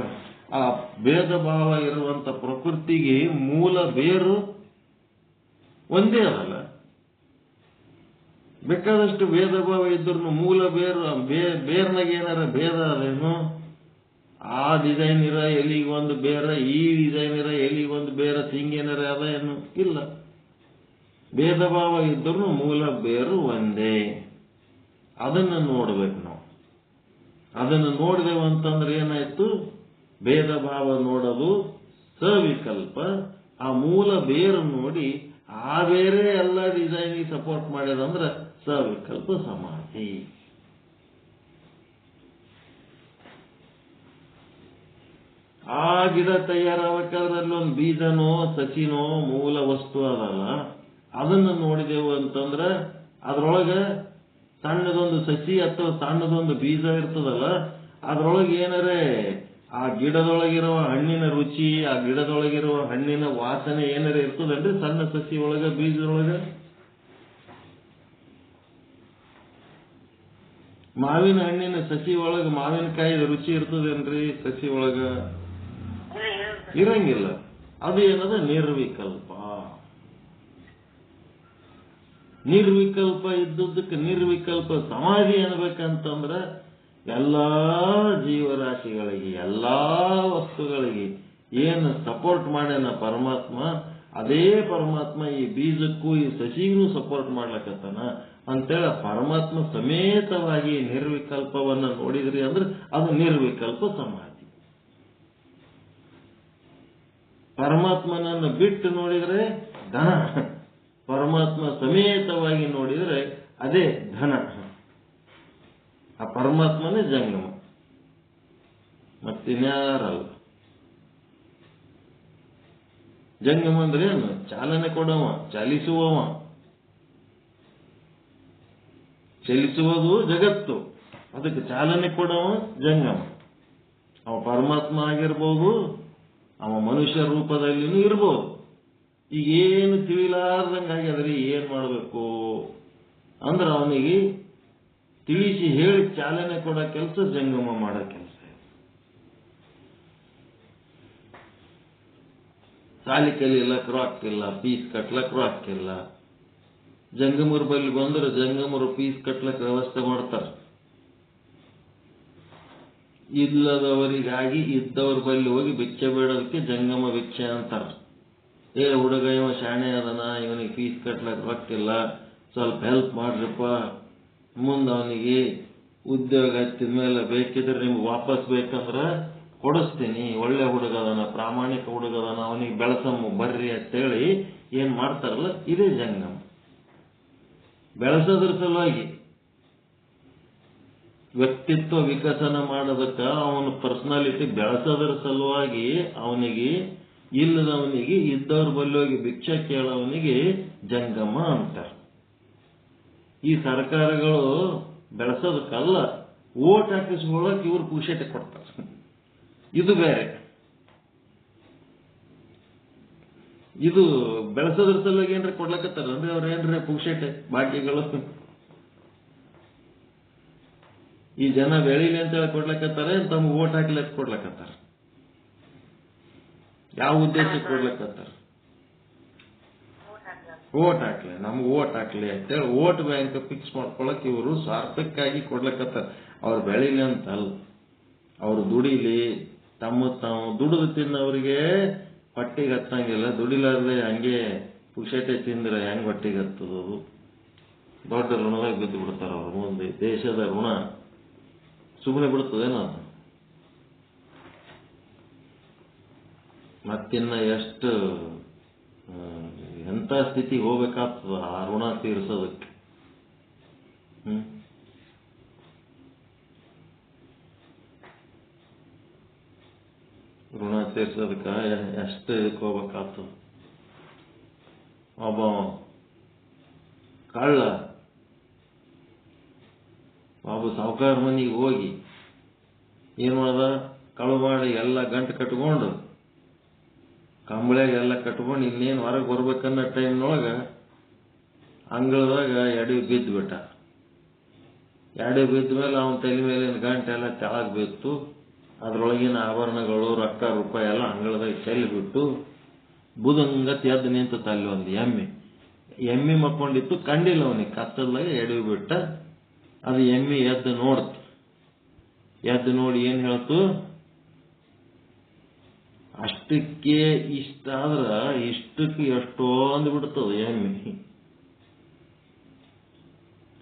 ಆ ಭೇದ ಭಾವ ಇರುವಂತ ಪ್ರಕೃತಿಗೆ ಮೂಲ ಬೇರು ಒಂದೇ ಅದಲ್ಲ. ಬೇಕಾದಷ್ಟು ಭೇದ ಭಾವ ಇದ್ರು ಮೂಲ ಬೇರು, ಬೇರ್ನಾಗ ಏನಾರ ಭೇದ ಅದೇನು? ಆ ಡಿಸೈನ್ ಇರ ಎಲಿಗೆ ಒಂದು ಬೇರ, ಈ ಡಿಸೈನ್ ಇರ ಎಲಿಗೆ ಒಂದು ಬೇರ, ಹಿಂಗೇನಾರ ಅದ ಏನು? ಇಲ್ಲ. ಭೇದ ಭಾವ ಇದ್ರು ಮೂಲ ಬೇರು ಒಂದೇ. ಅದನ್ನು ನೋಡ್ಬೇಕು ನಾವು. ಅದನ್ನು ನೋಡಿದೆವು ಅಂತಂದ್ರೆ ಏನಾಯ್ತು? ಭೇದ ಭಾವ ನೋಡೋದು ಸವಿಕಲ್ಪ. ಆ ಮೂಲ ಬೇರು ನೋಡಿ ಆ ಬೇರೆ ಎಲ್ಲ ಡಿಸೈನಿಗೆ ಸಪೋರ್ಟ್ ಮಾಡ್ಯದಂದ್ರೆ ಸವಿಕಲ್ಪ ಸಮಾಧಿ. ಆ ಗಿಡ ತಯಾರಾಗಬೇಕಾದ್ರೆ ಅಲ್ಲೊಂದು ಬೀಜನೋ ಸಸಿನೋ ಮೂಲ ವಸ್ತು ಅದಲ್ಲ, ಅದನ್ನು ನೋಡಿದೆವು ಅಂತಂದ್ರೆ ಅದ್ರೊಳಗೆ ಸಣ್ಣದೊಂದು ಸಸಿ ಅಥವಾ ಸಣ್ಣದೊಂದು ಬೀಜ ಇರ್ತದಲ್ಲ, ಅದ್ರೊಳಗೆ ಏನಾರೇ ಆ ಗಿಡದೊಳಗಿರುವ ಹಣ್ಣಿನ ರುಚಿ, ಆ ಗಿಡದೊಳಗಿರುವ ಹಣ್ಣಿನ ವಾಸನೆ ಏನಾರ ಇರ್ತದನ್ರಿ ಸಣ್ಣ ಸಸಿ ಒಳಗ, ಬೀಜದೊಳಗ? ಮಾವಿನ ಹಣ್ಣಿನ ಸಸಿ ಒಳಗ ಮಾವಿನಕಾಯಿ ರುಚಿ ಇರ್ತದೇನ್ರಿ ಸಸಿ ಒಳಗ? ಇರಂಗಿಲ್ಲ. ಅದು ಏನದ? ನಿರ್ವಿಕಲ್ಪ. ನಿರ್ವಿಕಲ್ಪ ಇದ್ದದ್ದಕ್ಕೆ ನಿರ್ವಿಕಲ್ಪ ಸಮಾಧಿ ಅನ್ಬೇಕಂತಂದ್ರ ಎಲ್ಲಾ ಜೀವರಾಶಿಗಳಿಗೆ, ಎಲ್ಲಾ ವಸ್ತುಗಳಿಗೆ ಏನು ಸಪೋರ್ಟ್ ಮಾಡ್ಯಾನ ಪರಮಾತ್ಮ, ಅದೇ ಪರಮಾತ್ಮ ಈ ಬೀಜಕ್ಕೂ ಈ ಸಸಿಗೂ ಸಪೋರ್ಟ್ ಮಾಡ್ಲಕತ್ತಾನ. ಅಂತೇಳಿ ಪರಮಾತ್ಮ ಸಮೇತವಾಗಿ ನಿರ್ವಿಕಲ್ಪವನ್ನ ನೋಡಿದ್ರಿ ಅಂದ್ರೆ ಅದು ನಿರ್ವಿಕಲ್ಪ ಸಮಾಧಿ. ಪರಮಾತ್ಮನನ್ನು ಬಿಟ್ಟು ನೋಡಿದ್ರೆ ಧನ, ಪರಮಾತ್ಮ ಸಮೇತವಾಗಿ ನೋಡಿದ್ರೆ ಅದೇ ಧನ. ಆ ಪರಮಾತ್ಮನೇ ಜಂಗಮ, ಮತ್ತಿನ್ಯಾರಲ್ಲ. ಜಂಗಮ ಅಂದ್ರೆ ಏನು? ಚಾಲನೆ ಕೊಡವ, ಚಲಿಸುವವ. ಚಲಿಸುವುದು ಜಗತ್ತು, ಅದಕ್ಕೆ ಚಾಲನೆ ಕೊಡವ ಜಂಗಮ. ಅವ ಪರಮಾತ್ಮ ಆಗಿರ್ಬೋದು, ಅವ ಮನುಷ್ಯ ರೂಪದಲ್ಲಿನೂ ಇರ್ಬೋದು. ಈಗ ಏನು ತಿಳಿಲಾರ್ದಂಗಾಗ್ಯದ್ರಿ, ಏನ್ ಮಾಡಬೇಕು ಅಂದ್ರೆ ಅವನಿಗೆ ತಿಳಿಸಿ ಹೇಳಿ ಚಾಲನೆ ಕೊಡೋ ಕೆಲಸ ಜಂಗಮ ಮಾಡೋ ಕೆಲಸ. ಸಾಲಿ ಕಲಿಯಲ್ಲಕ್ ರೊಕ್ಕಿಲ್ಲ, ಫೀಸ್ ಕಟ್ಲಕ್ ರೊಕ್ಕಿಲ್ಲ. ಜಂಗಮರ ಬಳಿ ಬಂದ್ರೆ ಜಂಗಮರು ಫೀಸ್ ಕಟ್ಲಕ್ ವ್ಯವಸ್ಥೆ ಮಾಡ್ತಾರೆ. ಇಲ್ಲದವರಿಗಾಗಿ ಇದ್ದವ್ರ ಬಳಿ ಹೋಗಿ ಭಿಕ್ಷೆ ಬೇಡೋದಕ್ಕೆ ಜಂಗಮ ಭಿಕ್ಷೆ ಅಂತಾರ. ಹುಡುಗ ಇವ ಶಾಣೆ ಅದನ, ಇವನಿಗೆ ಫೀಸ್ ಕಟ್ಲಕ್ ರೊಕ್ಕಿಲ್ಲ, ಸ್ವಲ್ಪ ಹೆಲ್ಪ್ ಮಾಡ್ರಪ್ಪ, ಮುಂದೆ ಅವನಿಗೆ ಉದ್ಯೋಗ ಹತ್ತಿದ ಮೇಲೆ ಬೇಕಿದ್ರೆ ನಿಮ್ಗೆ ವಾಪಸ್ ಬೇಕಂದ್ರ ಕೊಡಿಸ್ತೀನಿ, ಒಳ್ಳೆ ಹುಡುಗ ಅದನ, ಪ್ರಾಮಾಣಿಕ ಹುಡುಗ ಅದನ, ಅವನಿಗೆ ಬೆಳೆಸಮ್ಮ ಬರ್ರಿ ಅಂತೇಳಿ ಏನ್ ಮಾಡ್ತಾರಲ್ಲ, ಇದೇ ಜಂಗಮ. ಬೆಳೆಸೋದ್ರ ಸಲುವಾಗಿ, ವ್ಯಕ್ತಿತ್ವ ವಿಕಸನ ಮಾಡೋದಕ್ಕ, ಅವನ ಪರ್ಸನಾಲಿಟಿ ಬೆಳೆಸೋದ್ರ ಸಲುವಾಗಿ ಅವನಿಗೆ ಇಲ್ಲದವನಿಗೆ ಇದ್ದವ್ರ ಬಲ್ಲಿ ಹೋಗಿ ಭಿಕ್ಷೆ ಕೇಳೋವನಿಗೆ ಜಂಗಮ ಅಂತಾರೆ. ಈ ಸರ್ಕಾರಗಳು ಬೆಳೆಸೋದಕ್ಕಲ್ಲ, ಓಟ್ ಹಾಕಿಸ್ಕೊಳ್ಳೋಕೆ ಇವ್ರು ಪುಕ್ಷಟೆ ಕೊಡ್ತಾರೆ. ಇದು ಬೇರೆ. ಇದು ಬೆಳೆಸೋದ್ರ ಸಲುವಾಗಿ ಏನ್ರ ಕೊಡ್ಲಕತ್ತಾರ ಅಂದ್ರೆ ಅವ್ರ ಏನ್ರ ಪುಕ್ಷಟೆ ಭಾಗ್ಯಗಳು. ಈ ಜನ ಬೆಳಿಲಿ ಅಂತೇಳಿ ಕೊಡ್ಲಕತ್ತಾರೆ, ತಮ್ಗೆ ಓಟ್ ಹಾಕ್ಲಕ್ ಕೊಡ್ಲಕತ್ತಾರ. ಯಾವ ಉದ್ದೇಶಕ್ಕೆ ಕೊಡ್ಲಕತ್ತಾರ? ಓಟ್ ಹಾಕ್ಲಿ, ನಮ್ಗೆ ಓಟ್ ಹಾಕ್ಲಿ ಅಂತೇಳಿ ಓಟ್ ಬ್ಯಾಂಕ್ ಫಿಕ್ಸ್ ಮಾಡ್ಕೊಳಕ್ ಇವರು ಸ್ವಾರ್ಥಕ್ಕಾಗಿ ಕೊಡ್ಲಕತ್ತಾರ. ಅವ್ರು ಬೆಳಿಲಿ ಅಂತಲ್ಲ, ಅವ್ರು ದುಡಿಲಿ, ತಾವು ದುಡಿದು ತಿನ್ನೋರಿಗೆ ಹೊಟ್ಟಿಗೆ ಹತ್ತಂಗಿಲ್ಲ. ದುಡಿಲಾರ್ದೆ ಹಂಗೆ ಪುಕ್ಷಟೆ ತಿಂದ್ರೆ ಹೆಂಗ್ ಹೊಟ್ಟಿಗೆ ಹತ್ತದದು? ದೊಡ್ಡ ಋಣದಾಗ ಬಿದ್ದು ಬಿಡ್ತಾರ ಅವ್ರ ಮುಂದೆ. ದೇಶದ ಋಣ ಸುಮ್ಮನೆ ಬಿಡ್ತದೇನೋ. ಮತ್ತಿನ್ನ ಎಷ್ಟು ಎಂಥ ಸ್ಥಿತಿಗೆ ಹೋಗ್ಬೇಕಾಗ್ತದ ಆ ಋಣ ತೀರಿಸೋದಕ್ಕೆ. ಋಣ ತೀರ್ಸೋದಕ್ಕ ಎಷ್ಟು ಇದಕ್ಕೆ ಹೋಗ್ಬೇಕಾಗ್ತದ. ಒಬ್ಬ ಕಳ್ಳ ಒಬ್ಬ ಸಾವುಕಾರ ಮನೆಗೆ ಹೋಗಿ ಏನ್ ಮಾಡ್ದ, ಕಳು ಮಾಡಿ ಎಲ್ಲ ಗಂಟು ಕಟ್ಕೊಂಡು ಕಂಬಳಿಯಾಗ ಎಲ್ಲ ಕಟ್ಕೊಂಡು ಇನ್ನೇನು ಹೊರಗೆ ಬರ್ಬೇಕನ್ನೋ ಟೈಮ್ನೊಳಗ ಅಂಗಳದಾಗ ಎಡೆ ಬಿದ್ದು ಬಿಟ್ಟ. ಎಡೆ ಬಿದ್ದ ಮೇಲೆ ಅವನ ತಲೆ ಮೇಲಿನ ಗಂಟೆ ಎಲ್ಲ ತೆಳಗ್ ಬಿತ್ತು. ಅದ್ರೊಳಗಿನ ಆಭರಣಗಳು, ರೊಕ್ಕ ರೂಪಾಯಿ ಎಲ್ಲ ಅಂಗಳದಾಗ ಚೆಲ್ಲಿ ಬಿಟ್ಟು ಬುದಂಗತ್ ಎದ್ದು ನಿಂತ ಅಲ್ಲಿ ಒಂದು ಎಮ್ಮೆ ಮಕ್ಕೊಂಡಿತ್ತು. ಕಂಡಿಲ್ಲ ಅವನಿಗೆ, ಕತ್ತಲ್ದಾಗ ಎಡೆ ಬಿಟ್ಟ. ಅದು ಎಮ್ಮೆ ಎದ್ದು ನೋಡ್ತು. ಎದ್ದು ನೋಡಿ ಏನ್ ಹೇಳ್ತು, ಅಷ್ಟಕ್ಕೆ ಇಷ್ಟ ಆದ್ರ ಇಷ್ಟಕ್ಕೆ ಎಷ್ಟೋ ಅಂದ್ಬಿಡ್ತದ ಎಮ್ಮೆ.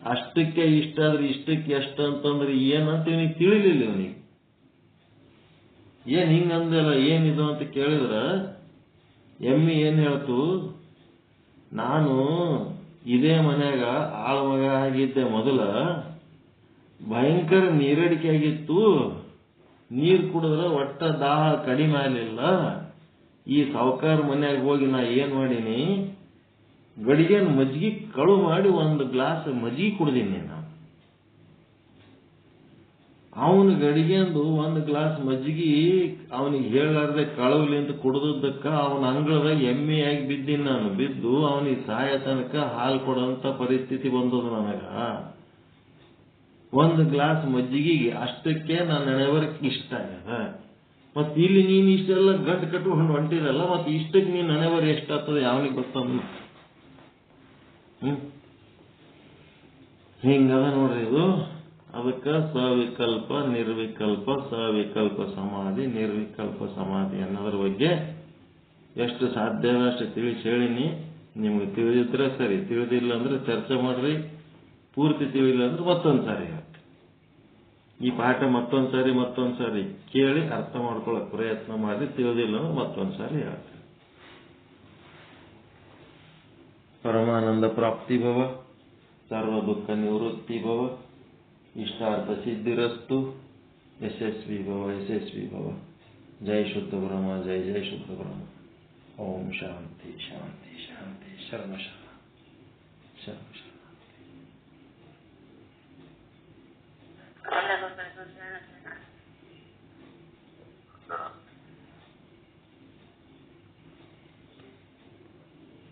ಅಷ್ಟಕ್ಕೆ ಇಷ್ಟ ಆದ್ರೆ ಇಷ್ಟಕ್ಕೆ ಎಷ್ಟು ಅಂತಂದ್ರೆ ಏನಂತ ಇವನಿಗೆ ತಿಳಿಲಿಲ್ಲ. ಇವನಿಗೆ ಏನ್ ಹಿಂಗಂದಲ್ಲ, ಏನಿದು ಅಂತ ಕೇಳಿದ್ರ ಎಮ್ಮೆ ಏನ್ ಹೇಳ್ತು, ನಾನು ಇದೇ ಮನ್ಯಾಗ ಆಳ್ಮಗ ಆಗಿದ್ದೆ. ಮೊದಲ ಭಯಂಕರ ನೀರಡಿಕೆ ಆಗಿತ್ತು, ನೀರು ಕುಡಿದ್ರೆ ಒಟ್ಟ ದಾಹ ಕಡಿಮೆ ಆಗಲಿಲ್ಲ. ಈ ಸಾವುಕಾರ ಮನ್ಯಾಗ ಹೋಗಿ ನಾ ಏನ್ ಮಾಡೀನಿ, ಗಡಿಗೆನ ಮಜ್ಜಿಗೆ ಕಳು ಮಾಡಿ ಒಂದು ಗ್ಲಾಸ್ ಮಜ್ಜಿಗೆ ಕುಡ್ದೀನಿ. ನಾನು ಅವನ ಗಡಿಗೆಂದು ಒಂದು ಗ್ಲಾಸ್ ಮಜ್ಜಿಗೆ ಅವನಿಗೆ ಹೇಳಲಾರ್ದೆ ಕಳವಲಿ ಅಂತ ಕುಡ್ದದ್ದಕ್ಕ ಅವನ ಅಂಗಳದಾಗ ಎಮ್ಮೆಯಾಗಿ ಬಿದ್ದೀನಿ. ನಾನು ಬಿದ್ದು ಅವನಿಗೆ ಸಹಾಯ ತನಕ ಹಾಲು ಕೊಡೋಂತ ಪರಿಸ್ಥಿತಿ ಬಂದದು ನನಗ. ಒಂದು ಗ್ಲಾಸ್ ಮಜ್ಜಿಗೆಗೆ ಅಷ್ಟಕ್ಕೆ ನನ್ನ ನೆನೆವರ್ಕ್ ಇಷ್ಟ ಆಗ್ಯದ. ಮತ್ ಇಲ್ಲಿ ನೀನ್ ಇಷ್ಟೆಲ್ಲ ಗಂಟು ಕಟ್ಕೊಂಡು ಹೊಂಟಿರಲ್ಲ, ಮತ್ತೆ ಇಷ್ಟಕ್ಕೆ ನೀನ್ ನೆನೆವರ್ ಎಷ್ಟಾಗ್ತದೆ ಯಾವನಿಗೆ ಗೊತ್ತಂದ. ಹಿಂಗದ ನೋಡ್ರಿ ಇದು. ಅದಕ್ಕ ಸವಿಕಲ್ಪ ನಿರ್ವಿಕಲ್ಪ, ಸವಿಕಲ್ಪ ಸಮಾಧಿ ನಿರ್ವಿಕಲ್ಪ ಸಮಾಧಿ ಅನ್ನೋದ್ರ ಬಗ್ಗೆ ಎಷ್ಟು ಸಾಧ್ಯ ಅಷ್ಟು ತಿಳಿಸಿ ಹೇಳಿನಿ. ನಿಮ್ಗೆ ತಿಳಿದಿದ್ರೆ ಸರಿ, ತಿಳಿದಿಲ್ಲ ಅಂದ್ರೆ ಚರ್ಚೆ ಮಾಡ್ರಿ. ಪೂರ್ತಿ ತಿಳಿಲಿಲ್ಲ ಅಂದ್ರೆ ಮತ್ತೊಂದು ಸಾರಿ ಹೇಳ್ತೀನಿ. ಈ ಪಾಠ ಮತ್ತೊಂದು ಸಾರಿ ಕೇಳಿ ಅರ್ಥ ಮಾಡ್ಕೊಳ್ಳೋಕೆ ಪ್ರಯತ್ನ ಮಾಡಿ, ತಿಳಿದಿಲ್ಲ ಅಂದ್ರೆ ಮತ್ತೊಂದು ಸಾರಿ ಹೇಳ್ತೀನಿ. ಪರಮಾನಂದ ಪ್ರಾಪ್ತಿ ಭವ, ಸರ್ವ ದುಃಖ ನಿವೃತ್ತಿ ಭವ, ಇಷ್ಟಾರ್ಥ ಸಿದ್ಧಿರಸ್ತು, ಯಶಸ್ವಿ ಭವ. ಜೈ ಶುದ್ಧ ಬ್ರಹ್ಮ, ಜೈ ಶುದ್ಧ ಬ್ರಹ್ಮ. ಓಂ ಶಾಂತಿ ಶಾಂತಿ ಶಾಂತಿ. ಶರ್ಮ ಶರ್ಮ.